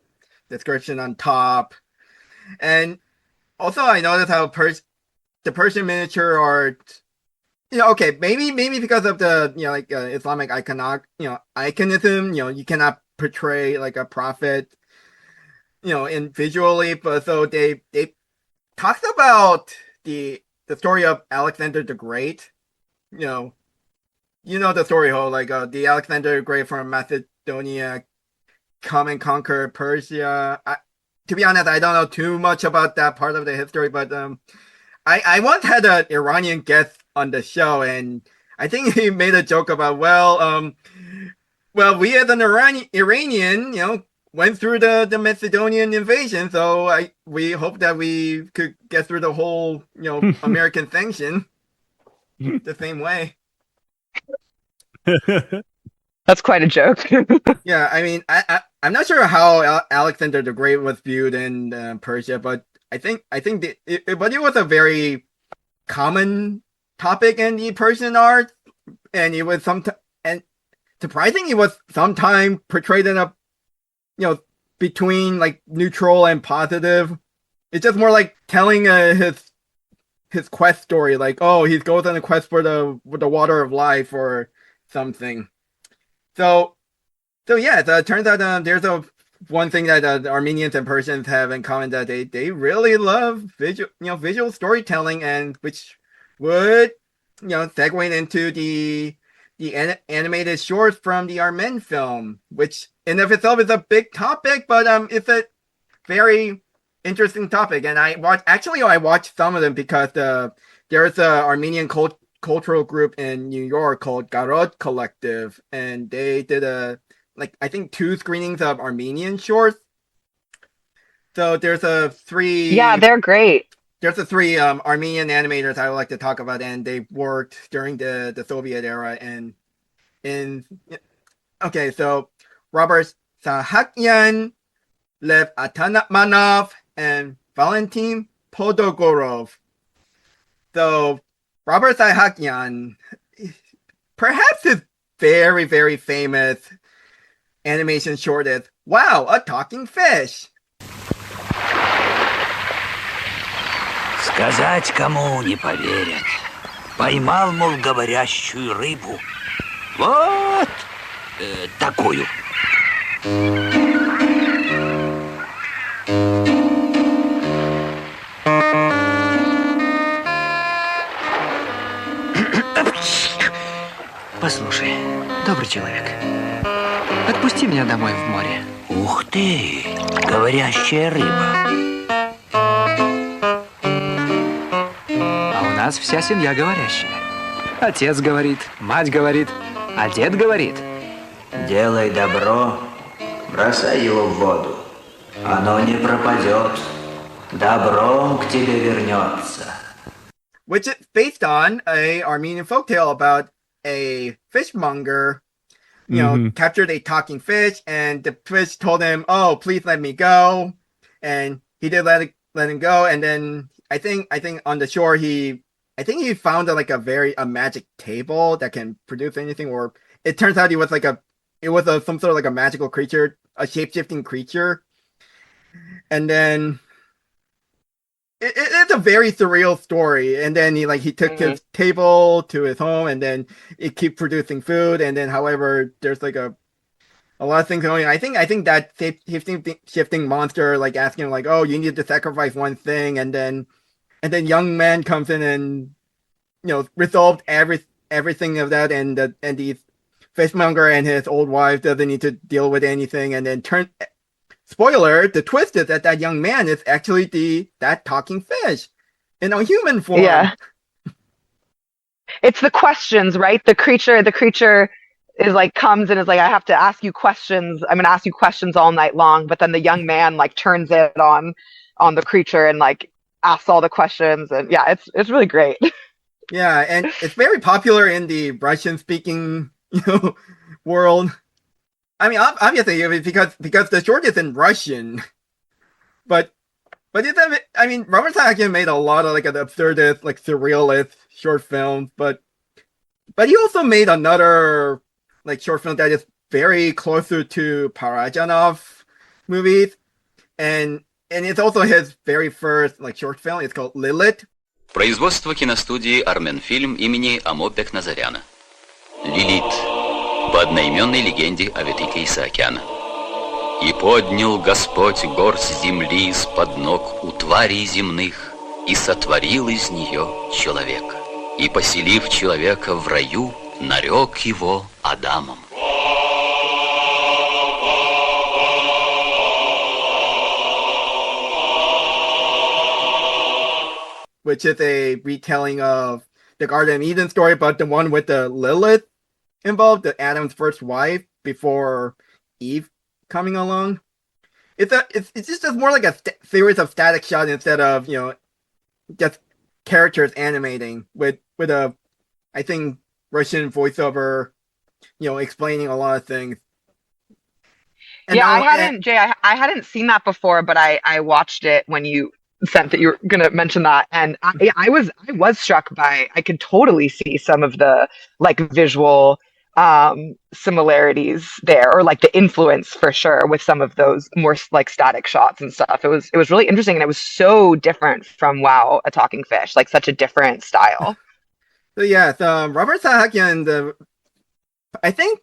description on top, and also I noticed how the Persian miniature art Okay, maybe because of the Islamic iconism, you cannot portray like a prophet, in visually, but so they talked about the story of Alexander the Great. You know, the story how like the Alexander the Great from Macedonia come and conquer Persia. To be honest, I don't know too much about that part of the history, but I once had an Iranian guest on the show, and I think he made a joke about, well, we as an Iranian, went through the Macedonian invasion, so we hope that we could get through the whole, American sanction the same way. That's quite a joke. Yeah, I mean, I'm not sure how Alexander the Great was viewed in Persia, but I think but it was a very common topic in the Persian art, and it was and surprisingly, it was sometimes portrayed in a between like neutral and positive. It's just more like telling his quest story, like, oh, he goes on a quest for the water of life or something. So yeah, so it turns out there's one thing that Armenians and Persians have in common, that they really love visual storytelling, and which would segue into the animated shorts from the Armen film, which in of itself is a big topic, but it's a very interesting topic. And I watched some of them because there's a Armenian cultural group in New York called Garot Collective, and they did I think 2 screenings of Armenian shorts. So there's Yeah, they're great. There's the 3 Armenian animators I would like to talk about, and they worked during the Soviet era. And so Robert Sahakyan, Lev Atamanov, and Valentin Podogorov. So Robert Sahakyan, perhaps his very, very famous animation short is "Wow, a talking fish." Сказать кому не поверят. Поймал, мол, говорящую рыбу. Вот такую. Послушай, добрый человек, отпусти меня домой в море. Ух ты, говорящая рыба. А у нас вся семья говорящая. Отец говорит, мать говорит, а дед говорит. Делай добро, бросай его в воду. Оно не пропадет, добром к тебе вернется. Which is based on a Armenian folktale about a fishmonger, captured a talking fish, and the fish told him, "Oh, please let me go," and he did let him go. And then I think on the shore he found a magic table that can produce anything, or it turns out some sort of like a magical creature, a shape-shifting creature, and then. It's a very surreal story, and then he took his table to his home, and then it keeps producing food, and then however there's a lot of things going on. I think that shifting monster asking him oh, you need to sacrifice one thing, and then young man comes in and resolved everything of that, and the fishmonger and his old wife doesn't need to deal with anything, and then spoiler, the twist is that young man is actually that talking fish in a human form. Yeah. It's the questions, right? The creature is comes and is I have to ask you questions. I'm going to ask you questions all night long. But then the young man turns it on the creature and asks all the questions. And yeah, it's really great. Yeah. And it's very popular in the Russian speaking, world. I mean, obviously, because the short is in Russian, but it's, I mean, Robert Sahakyan made a lot of an absurdist, surrealist short films, but he also made another short film that is very closer to Parajanov movies, and it's also his very first short film. It's called Lilith. Производство киностудии «Арменфильм» имени Амо Бекназаряна. Лилит. По одноименной легенде о владыке Исаакяна. «И поднял Господь гор с земли из-под ног у тварей земных, и сотворил из нее человека. И, поселив человека в раю, нарек его Адамом». Which is a retelling of the Garden of Eden story, but the one with the Lilith involved, the Adam's first wife before Eve coming along. It's just more like a series of static shots instead of just characters animating with a, I think, Russian voiceover, explaining a lot of things. And yeah, I hadn't seen that before, but I watched it when you sent that you were going to mention that, and I was struck by, I could totally see some of the like visual similarities there, or like the influence for sure with some of those more like static shots and stuff. It was really interesting, and it was so different from Wow, a Talking Fish, like such a different style. So yeah, Robert Sahakian, I think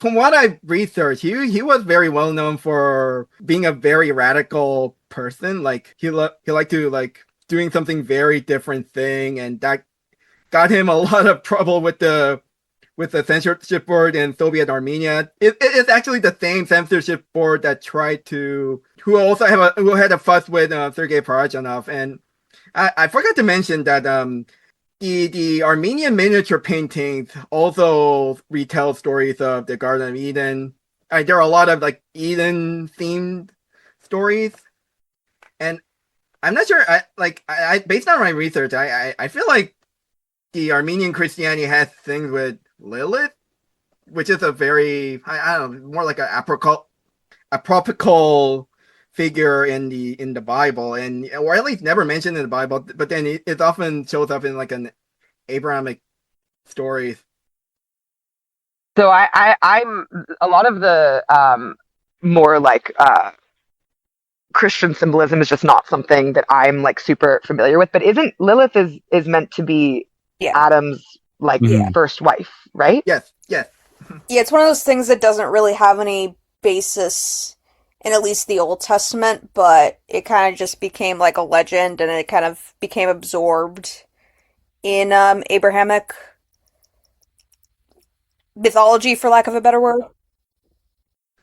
from what I've researched, he was very well known for being a very radical person. Like he liked to like doing something very different thing, and that got him a lot of trouble with the censorship board in Soviet Armenia. It's actually the same censorship board that who had a fuss with Sergei Parajanov. And I forgot to mention that the Armenian miniature paintings also retell stories of the Garden of Eden. There are a lot of like Eden themed stories, and I'm not sure. I based on my research, I feel like the Armenian Christianity has things with Lilith, which is a very, I don't know, more like a propical figure in the Bible, and or at least never mentioned in the Bible, but then it often shows up in like an Abrahamic stories. So I'm a lot of the more like Christian symbolism is just not something that I'm like super familiar with. But isn't Lilith is meant to be Adam's like first wife, right? Yes. Yeah, it's one of those things that doesn't really have any basis in at least the Old Testament, but it kind of just became like a legend, and it kind of became absorbed in Abrahamic mythology, for lack of a better word.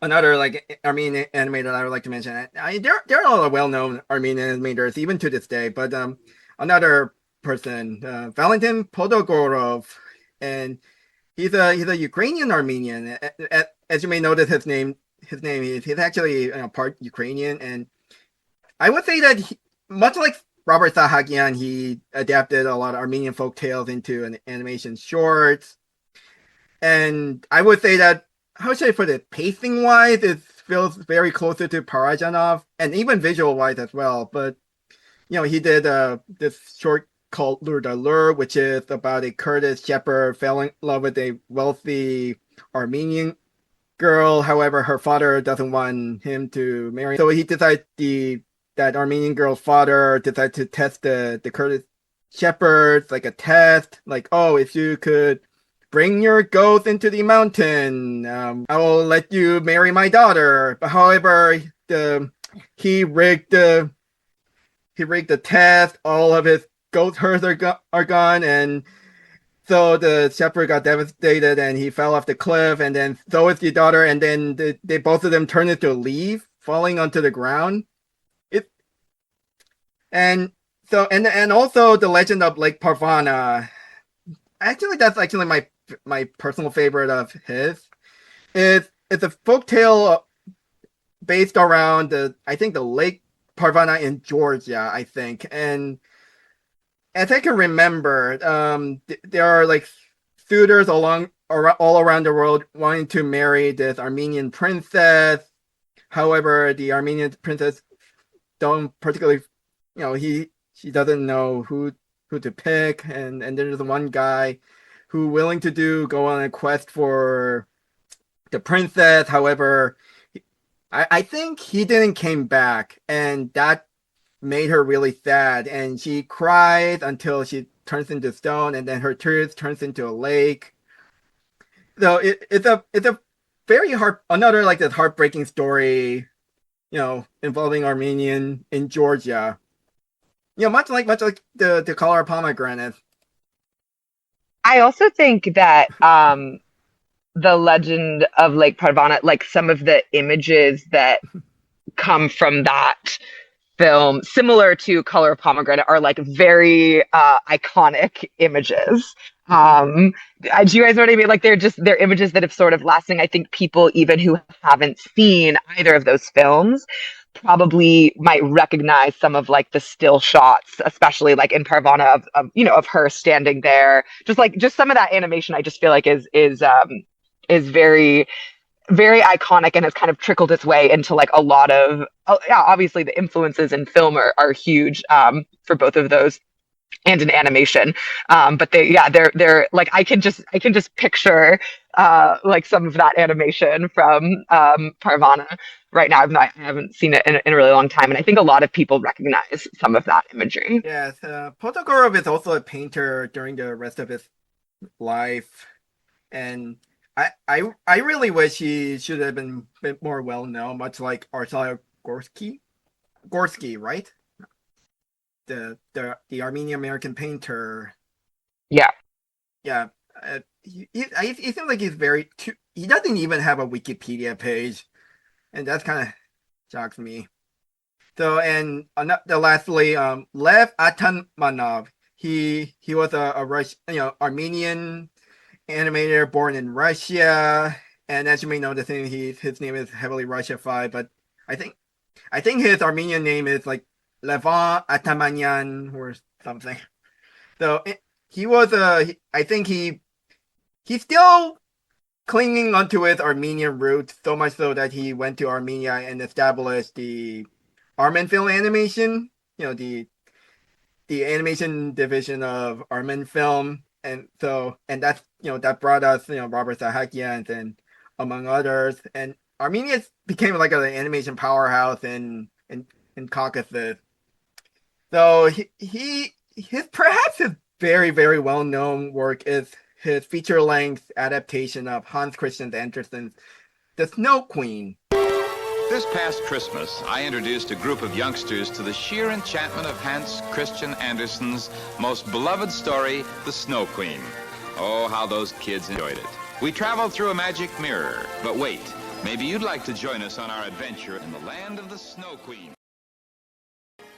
Another like Armenian animator I would like to mention. There are a lot of well-known Armenian animators even to this day, but another person, Valentin Podogorov, and he's a Ukrainian Armenian. As you may notice, his name he's actually part Ukrainian, and I would say that much like Robert Sahakian, he adapted a lot of Armenian folk tales into an animation shorts. And I would say that, how should I put it, pacing wise, it feels very closer to Parajanov, and even visual wise as well. But he did this short called Lure the Lure, which is about a Kurdish shepherd fell in love with a wealthy Armenian girl. However, her father doesn't want him to marry, so he decides that Armenian girl's father decided to test the Kurdish shepherds, like a test, like, oh, if you could bring your goats into the mountain, I will let you marry my daughter. But however, he rigged the test. All of his goat herds are gone, and so the shepherd got devastated, and he fell off the cliff. And then so is the daughter, and then they both of them turned into a leaf, falling onto the ground. And also the legend of Lake Parvana. Actually, that's actually my personal favorite of his. It's a folktale based around the Lake Parvana in Georgia, I think. And as I can remember, there are like suitors all around the world wanting to marry this Armenian princess. However, the Armenian princess don't particularly, she doesn't know who to pick, and there's one guy who willing to go on a quest for the princess. However, I think he didn't came back, and that made her really sad, and she cries until she turns into stone, and then her tears turns into a lake. So it's a very another like this heartbreaking story, involving Armenian in Georgia. Much like the Color of Pomegranates. I also think that the legend of Lake Parvana, like some of the images that come from that film, similar to Color of Pomegranate, are like very iconic images. Do you guys know what I mean? Like they're images that have sort of lasting. I think people even who haven't seen either of those films probably might recognize some of like the still shots, especially like in Parvana of her standing there. Just some of that animation I just feel like is very very iconic and has kind of trickled its way into like a lot of yeah, obviously the influences in film are huge for both of those and in animation. But they're like I can just picture like some of that animation from Parvana right now. I haven't seen it in a really long time, and I think a lot of people recognize some of that imagery. Yes, Potogorov is also a painter during the rest of his life, and I really wish he should have been a bit more well known, much like Arsala Gorsky, right? The Armenian American painter. Yeah. He seems like he's he doesn't even have a Wikipedia page, and that's kind of shocks me. So, and lastly, Lev Atamanov. He was a Russian, Armenian animator born in Russia, and as you may know, his name is heavily Russified, but I think his Armenian name is like Levan Atamanyan or something. So he was I think he's still clinging onto his Armenian roots, so much so that he went to Armenia and established the Armen Film Animation, the animation division of Armen Film. And that's that brought us Robert Sahakian and among others, and Armenia became like an animation powerhouse in Caucasus. So perhaps his very very well known work is his feature length adaptation of Hans Christian Andersen's The Snow Queen. This past Christmas, I introduced a group of youngsters to the sheer enchantment of Hans Christian Andersen's most beloved story, The Snow Queen. Oh, how those kids enjoyed it. We traveled through a magic mirror, but wait, maybe you'd like to join us on our adventure in the land of the Snow Queen.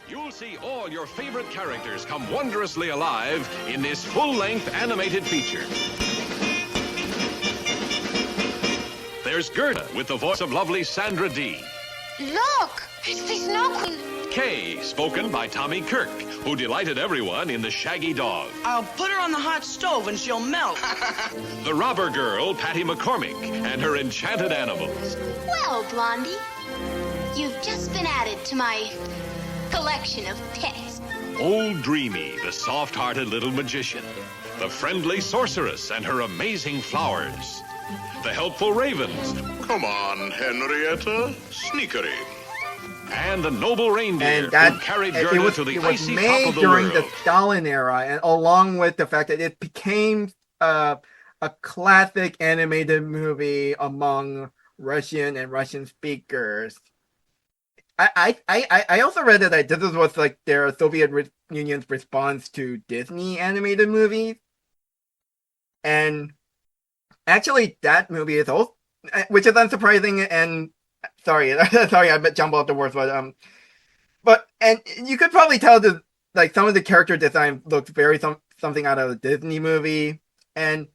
You'll see all your favorite characters come wondrously alive in this full-length animated feature. There's Gerda with the voice of lovely Sandra Dee. Look, it's the Snow Queen. Kay, spoken by Tommy Kirk, who delighted everyone in The Shaggy Dog. I'll put her on the hot stove and she'll melt. The robber girl, Patty McCormick, and her enchanted animals. Well, Blondie, you've just been added to my collection of pets. Old Dreamy, the soft-hearted little magician. The friendly sorceress and her amazing flowers. The helpful ravens. Come on, Henrietta. Sneakery. And the noble reindeer and who carried Gerda to the icy top of the during world. the Stalin era, and along with the fact that it became a classic animated movie among Russian and Russian speakers. I also read that this was like their Soviet Union's response to Disney animated movies, and actually that movie is also, which is unsurprising, and sorry I jumbled up the words, but you could probably tell that like some of the character design looked very something out of a Disney movie, and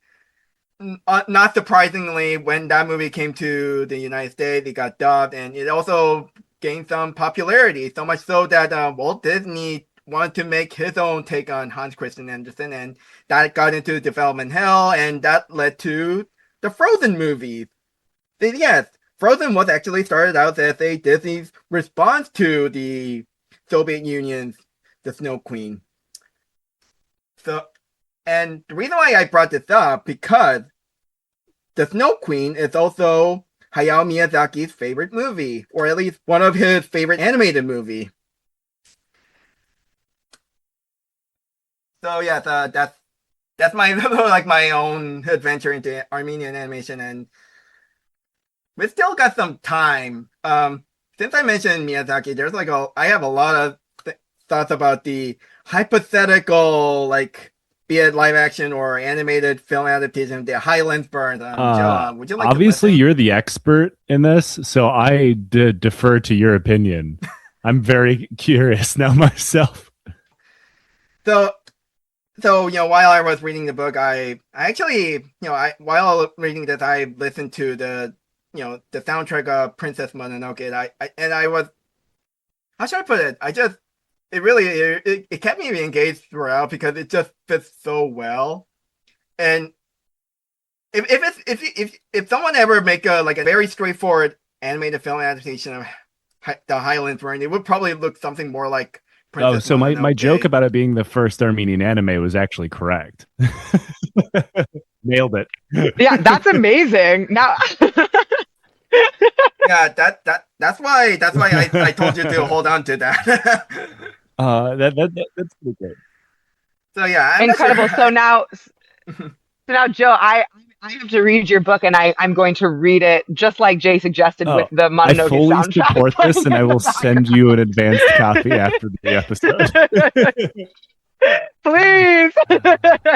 not surprisingly, when that movie came to the United States, it got dubbed, and it also gained some popularity, so much so that Walt Disney wanted to make his own take on Hans Christian Andersen, and that got into development hell, and that led to the Frozen movies. Yes, Frozen was actually started out as a Disney's response to the Soviet Union's The Snow Queen. So, and the reason why I brought this up, because The Snow Queen is also Hayao Miyazaki's favorite movie, or at least one of his favorite animated movie. So yeah, that's my like my own adventure into Armenian animation, and we still got some time. Since I mentioned Miyazaki, there's like I have a lot of thoughts about the hypothetical, like, be it live action or animated film adaptation of the Highlands Burn. Joe, would you like obviously to you're the expert in this, so I defer to your opinion. I'm very curious now myself. So while I was reading the book, I actually, while reading this, I listened to the soundtrack of Princess Mononoke, and I was, how should I put it? It kept me engaged throughout because it just fits so well. And if someone ever make a very straightforward animated film adaptation of the Highlands Burn, it would probably look something more like Princess so my Mononoke. joke about it being the first Armenian anime was actually correct. Nailed it. Yeah, that's amazing. Now yeah, that's why I told you to hold on to that. That's pretty great. So yeah, I'm incredible. Sure. So now, Joe, I have to read your book, and I'm going to read it just like Jay suggested with the Mononoke I fully soundtrack. support this, and I will send you an advanced copy after the episode. Please.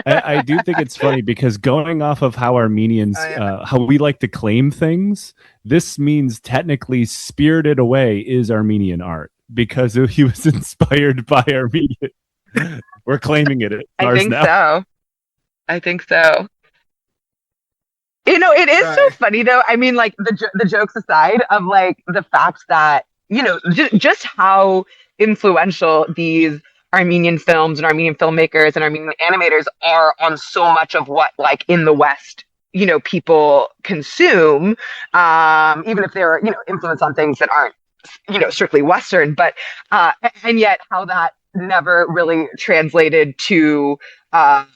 I do think it's funny because going off of how Armenians, how we like to claim things, this means technically Spirited Away is Armenian art because he was inspired by Armenian. We're claiming it. I think so. It is so funny though. I mean, like the jokes aside of like the fact that, just how influential these Armenian films and Armenian filmmakers and Armenian animators are on so much of what, like, in the West, people consume, even if they're, influenced on things that aren't, strictly Western, but, and yet how that never really translated to, a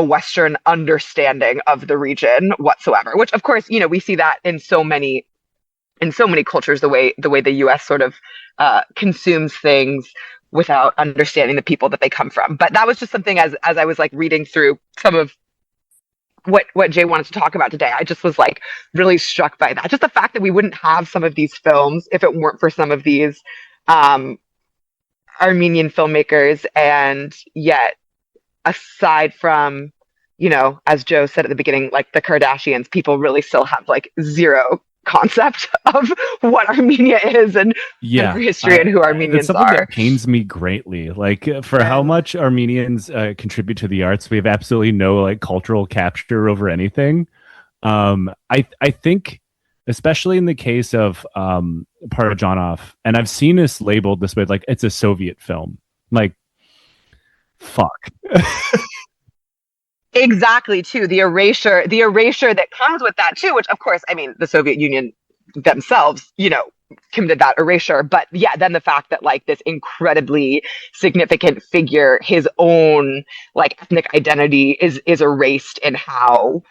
Western understanding of the region whatsoever, which of course, we see that in so many cultures, the way the US sort of, consumes things without understanding the people that they come from. But that was just something as I was like reading through some of what Jay wanted to talk about today. I just was like really struck by that. Just the fact that we wouldn't have some of these films if it weren't for some of these Armenian filmmakers. And yet, aside from, as Joe said at the beginning, like the Kardashians, people really still have like zero concept of what Armenia is and history and who Armenians it's something are. that pains me greatly. Like for how much Armenians contribute to the arts, we have absolutely no like cultural capture over anything. I think, especially in the case of Parajanov, and I've seen this labeled this way, like it's a Soviet film. Like, fuck. Exactly, too. The erasure that comes with that too, which of course, I mean, the Soviet Union themselves, committed that erasure. But yeah, then the fact that like this incredibly significant figure, his own like ethnic identity is erased in how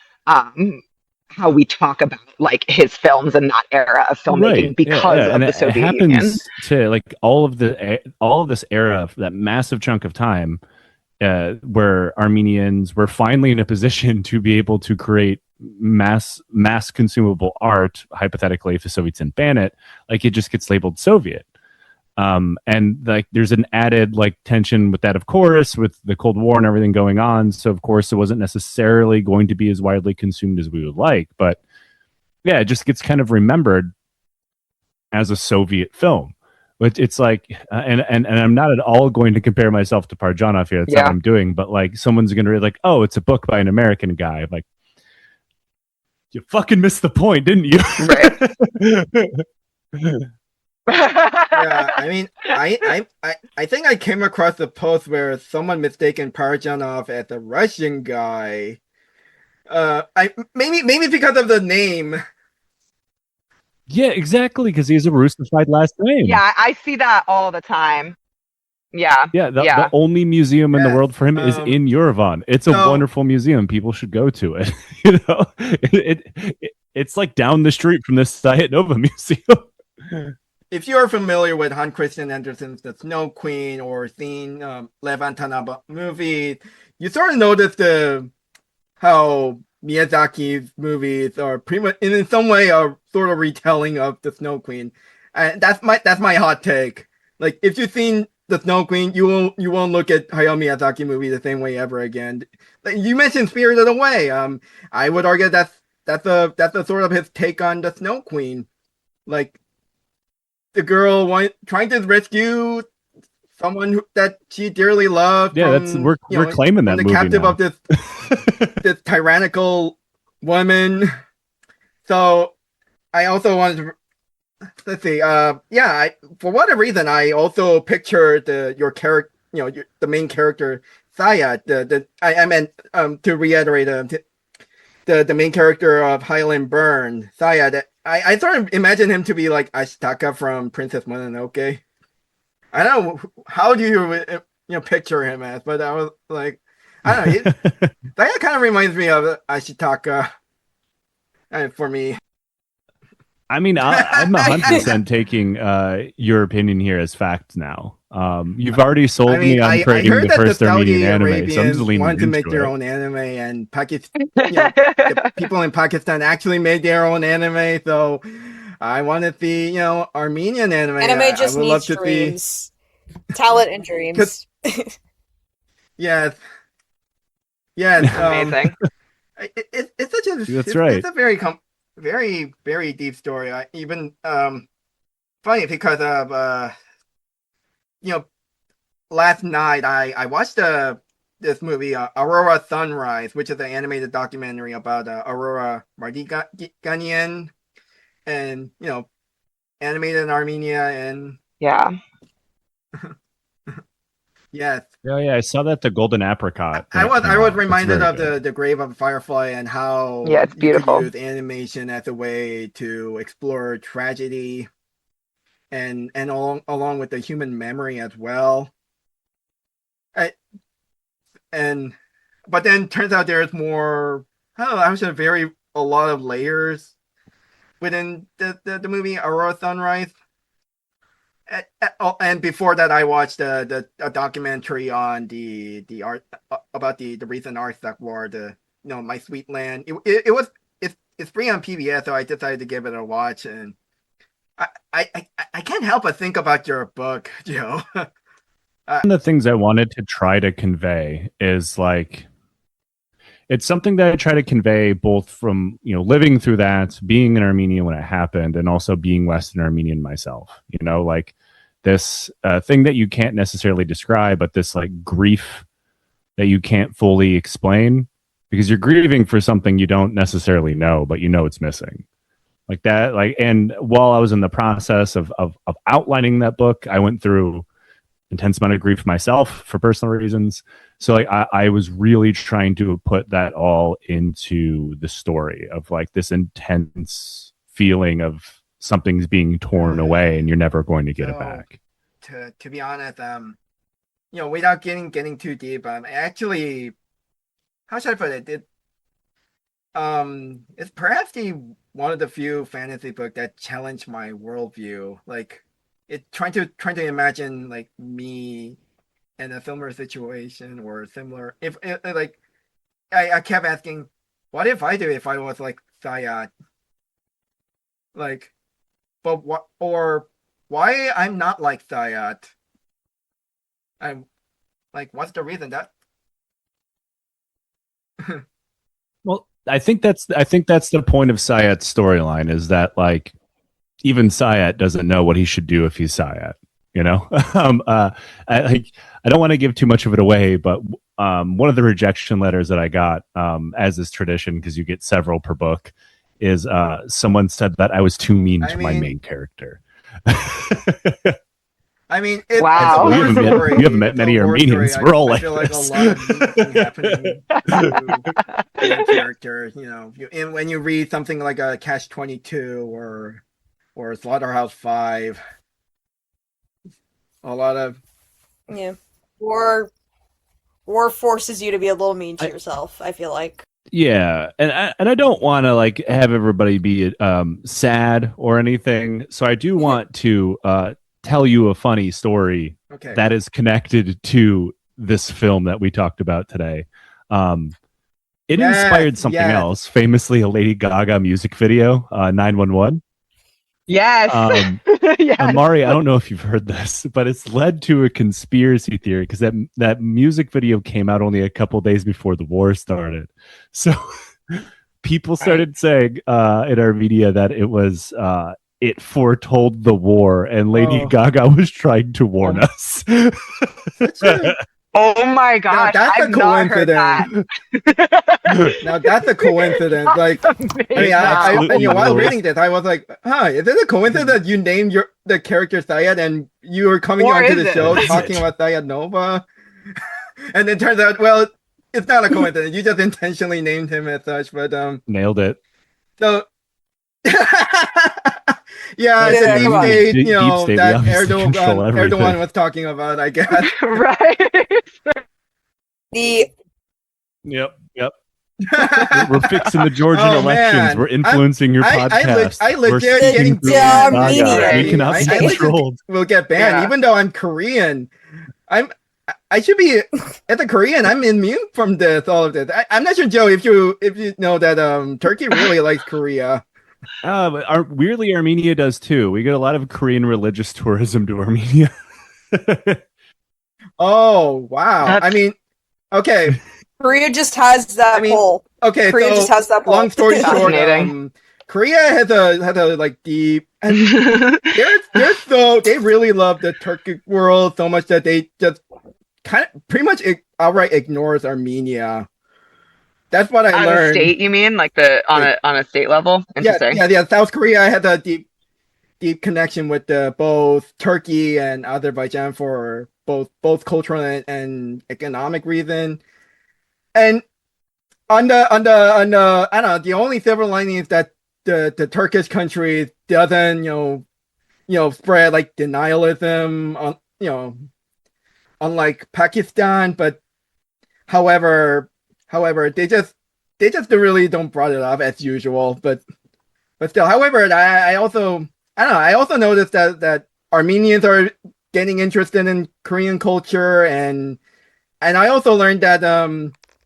we talk about like his films in that era of filmmaking because of the Soviet Union. It happens to like all of this era, that massive chunk of time. Where Armenians were finally in a position to be able to create mass consumable art, hypothetically, if the Soviets didn't ban it, like it just gets labeled Soviet. And like there's an added like tension with that, of course, with the Cold War and everything going on. So of course it wasn't necessarily going to be as widely consumed as we would like, but yeah, it just gets kind of remembered as a Soviet film. It's like, and I'm not at all going to compare myself to Parajanov here. That's not what I'm doing. But like, someone's going to read like, oh, it's a book by an American guy. I'm like, you fucking missed the point, didn't you? Yeah, I mean, I think I came across a post where someone mistaken Parajanov as a Russian guy. Maybe because of the name. Yeah, exactly, because he has a Russified last name. Yeah, I see that all the time. Yeah. The only museum in the world for him is in Yerevan. It's a wonderful museum. People should go to it. It's like down the street from this Sayat-Nova museum. if you're familiar with Hans Christian Andersen's The Snow Queen or seen Lev Antonov movies, you sort of notice how Miyazaki's movies are pretty much, in some way, a sort of retelling of The Snow Queen. And that's my hot take. Like, if you've seen The Snow Queen, you won't look at Hayao Miyazaki movie the same way ever again. Like, you mentioned Spirited Away. I would argue that's a sort of his take on The Snow Queen. Like, the girl trying to rescue someone that she dearly loved. Yeah, from, we're claiming that the movie captive now. of this tyrannical woman. So I also wanted to, let's see. For whatever reason, I also pictured your character. The main character Sayat. I meant to reiterate the main character of Highlands Burn, Sayat. I sort of imagine him to be like Ashitaka from Princess Mononoke. I don't know, how do you picture him as, but I was like, I don't know. That kind of reminds me of Ashitaka for me. I mean, I'm 100% taking your opinion here as fact now. You've already sold me on creating the first Armenian anime, so I'm just leaning wanted to into make their it. own anime, and Pakistan, the people in Pakistan actually made their own anime. So I want to see, Armenian anime. Anime just I would love needs to dreams. Talent and dreams. Yes. Amazing. It's such a That's right. It's a very very deep story. Even funny because of last night I watched this movie Aurora Sunrise, which is an animated documentary about Aurora Mardiganian, and animated in Armenia, and Yeah. yes. Oh yeah, I saw that the Golden Apricot. I was reminded of the Grave of a Firefly, and how it's beautiful. you could use animation as a way to explore tragedy, and along with the human memory as well. But then turns out there's more. I don't know. Actually, a lot of layers within the movie Aurora Sunrise. And before that, I watched a documentary on the art about the recent Artsakh war, My Sweet Land. It's free on PBS, so I decided to give it a watch, and I can't help but think about your book, Joe. One of the things I wanted to try to convey is like, it's something that I try to convey both from living through that, being in Armenia when it happened, and also being Western Armenian myself. Like this thing that you can't necessarily describe, but this like grief that you can't fully explain, because you're grieving for something you don't necessarily know, but it's missing. Like that. And while I was in the process of outlining that book, I went through intense amount of grief myself for personal reasons. So I was really trying to put that all into the story of like this intense feeling of something's being torn away and you're never going to get it back. To be honest, without getting too deep, actually, how should I put it? It's perhaps one of the few fantasy books that challenged my worldview. Like, trying to imagine like me in a similar situation or similar. If like, I kept asking, what if I was like Sayat? Like, but what, or why I'm not like Sayat? I'm like, what's the reason that? Well, I think that's the point of Sayat's storyline, is that like even Sayat doesn't know what he should do if he's Sayat. I don't want to give too much of it away, but one of the rejection letters that I got, as is tradition, because you get several per book, is someone said that I was too mean to my main character. I mean, wow. You haven't met many Armenians. We're all like I feel like this. a lot of things happening to main character. And when you read something like a Catch 22 or Slaughterhouse 5, a lot of war forces you to be a little mean to yourself, I feel like. Yeah, and I don't want to like have everybody be sad or anything. So I do want to tell you a funny story Okay. that is connected to this film that we talked about today. It inspired something else, famously a Lady Gaga music video, 911. Yes. Yes. Amari, I don't know if you've heard this, but it's led to a conspiracy theory because that music video came out only a couple days before the war started. So people started saying in Armenia that it was it foretold the war, and Lady Gaga was trying to warn us. Oh my gosh, that's I've a not heard that. Now that's a coincidence. Like, I mean, while reading this, I was like, "Huh, is it a coincidence that you named the character Sayat and you were coming onto the show talking about Sayat-Nova?" And it turns out, well, it's not a coincidence. You just intentionally named him as such. But nailed it. So. Yeah, it's a deep state, you know, deep state, that Erdogan was talking about, I guess. Right. Yep. We're fixing the Georgian elections. Man. We're influencing your podcast. I legit We're getting banned. We cannot be controlled. Will get banned, even though I'm Korean. I should be as a Korean. I'm immune from this. All of this. I'm not sure, Joe, if you know that Turkey really likes Korea. Weirdly, Armenia does too. We get a lot of Korean religious tourism to Armenia. Oh wow! I mean, okay. Korea just has that pull. Okay, Korea just has that pull. Long story short, Korea has a like deep. And they really love the Turkic world so much that they just kind of pretty much outright ignores Armenia. That's what I learned. On a state, you mean, like on a state level? Interesting. Yeah. South Korea had a deep connection with both Turkey and Azerbaijan for both cultural and economic reason. And on the I don't know, the only silver lining is that the Turkish country doesn't spread like denialism on unlike Pakistan, but however they just really don't brought it up as usual, but still, however, I also noticed that Armenians are getting interested in Korean culture, and I also learned that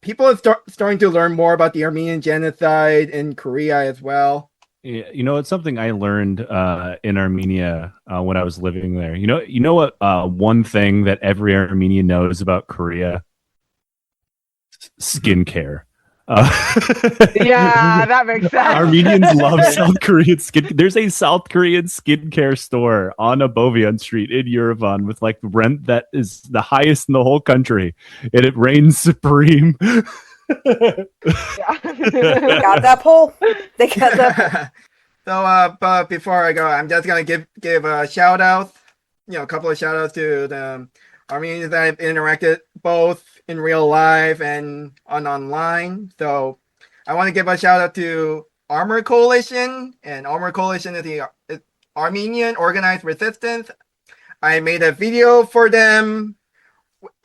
people are starting to learn more about the Armenian genocide in Korea as well. Yeah, it's something I learned in Armenia when I was living there. You know what? One thing that every Armenian knows about Korea: skincare. Yeah, that makes sense. Armenians love South Korean skin. There's a South Korean skincare store on Abovian Street in Yerevan with like rent that is the highest in the whole country, and it reigns supreme. They got that poll. They got that poll. So, but before I go, I'm just gonna give a shout out, a couple of shout outs to the Armenians that I've interacted both in real life and online. So I want to give a shout out to Armor Coalition, and Armor Coalition is the Armenian Organized Resistance. I made a video for them.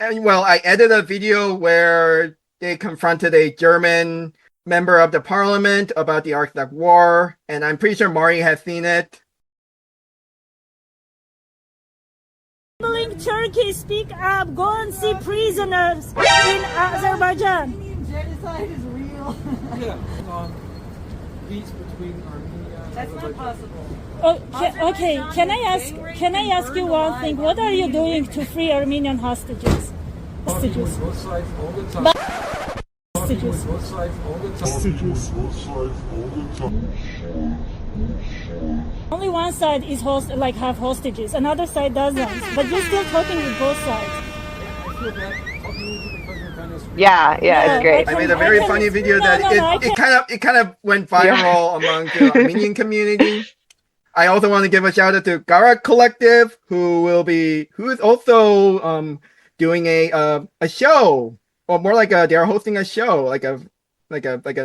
Well, I edited a video where they confronted a German member of the parliament about the Arctic War, and I'm pretty sure Mari has seen it. Turkey, speak up. Go and see prisoners in Azerbaijan. Genocide is real. Peace between Armenia. That's not possible. Okay. Can I ask you one thing? What are you doing to free Armenian hostages? Hostages. Both sides all the time. Hostages. Both sides all the time. Only one side is have hostages, another side doesn't. But you're still talking with both sides. Yeah, it's great. I made a very funny video it kind of went viral among the Armenian community. I also want to give a shout out to Gara Collective, who is also doing a show, or more like they're hosting a show, like an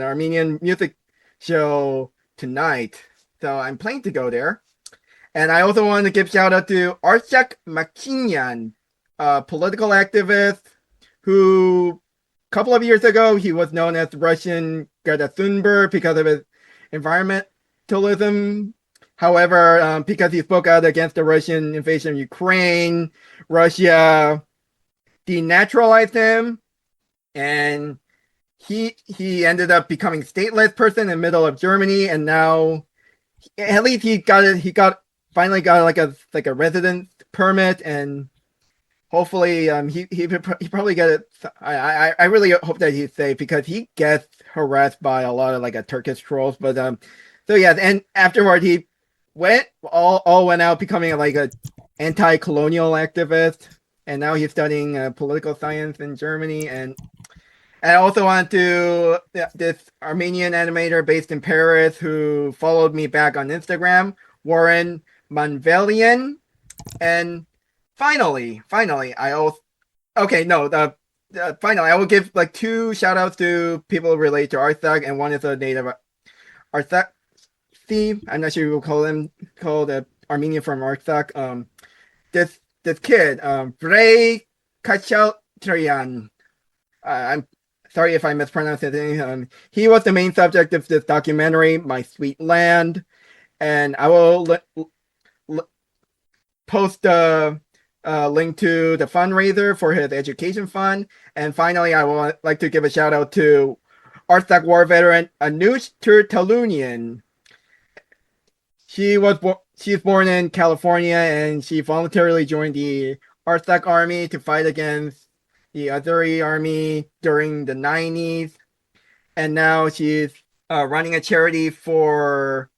Armenian music show tonight. So I'm planning to go there. And I also want to give shout out to Arshak Makinyan, a political activist who couple of years ago, he was known as Russian Greta Thunberg because of his environmentalism. However, because he spoke out against the Russian invasion of Ukraine, Russia denaturalized him, and he ended up becoming stateless person in the middle of Germany, and now at least he finally got like a residence permit, and hopefully he probably get it. I really hope that he's safe because he gets harassed by a lot of like a Turkish trolls. But so yeah, and afterward he went out becoming like a anti-colonial activist, and now he's studying political science in Germany. And I also want to this Armenian animator based in Paris who followed me back on Instagram, Warren Manvelian. And finally, finally, I will give like 2 shout outs to people related to Artsakh, and one is a native Artsakh. I'm not sure you will call the Armenian from Artsakh. This kid, Vrey Kachaltrian. I'm sorry if I mispronounced his name. He was the main subject of this documentary, My Sweet Land, and I will post a link to the fundraiser for his education fund. And finally, I would like to give a shout out to Artsakh war veteran Anush Turtalunian. She's born in California, and she voluntarily joined the Artsakh army to fight against the Azeri army during the 90s. And now she's running a charity for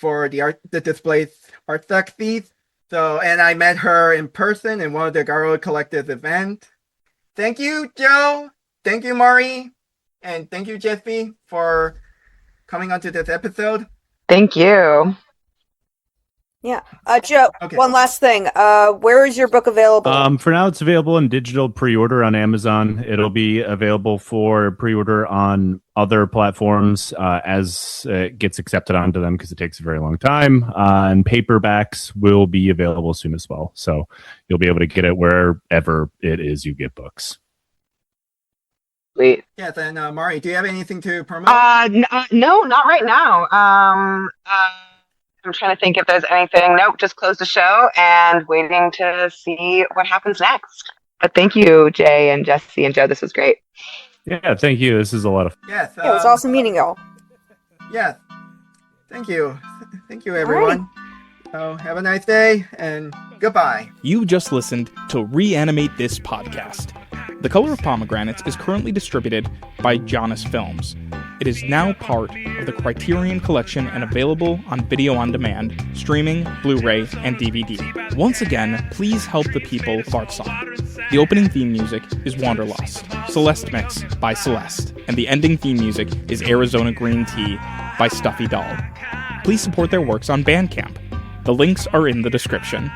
the displaced Artsakh thieves. So, and I met her in person in one of the Garo Collective events. Thank you, Joe. Thank you, Mari. And thank you, Jeffy, for coming onto this episode. Thank you. Yeah. Joe, Okay. One last thing. Where is your book available? For now, it's available in digital pre-order on Amazon. It'll be available for pre-order on other platforms as it gets accepted onto them, because it takes a very long time. And paperbacks will be available soon as well. So you'll be able to get it wherever it is you get books. Sweet. Yes, and Mari, do you have anything to promote? No, not right now. I'm trying to think if there's anything. Nope, just closed the show and waiting to see what happens next. But thank you, Jay and Jesse and Joe. This was great. Yeah, thank you. This is a lot of fun. Yes. It was awesome meeting y'all. Yes. Thank you. Thank you, everyone. So have a nice day, and goodbye. You just listened to Reanimate This Podcast. The Color of Pomegranates is currently distributed by Janus Films. It is now part of the Criterion Collection and available on video on demand, streaming, Blu-ray, and DVD. Once again, please help the people of Artsakh. The opening theme music is Wanderlust, Celeste Mix by Celeste, and the ending theme music is Arizona Green Tea by Stuffy Doll. Please support their works on Bandcamp. The links are in the description.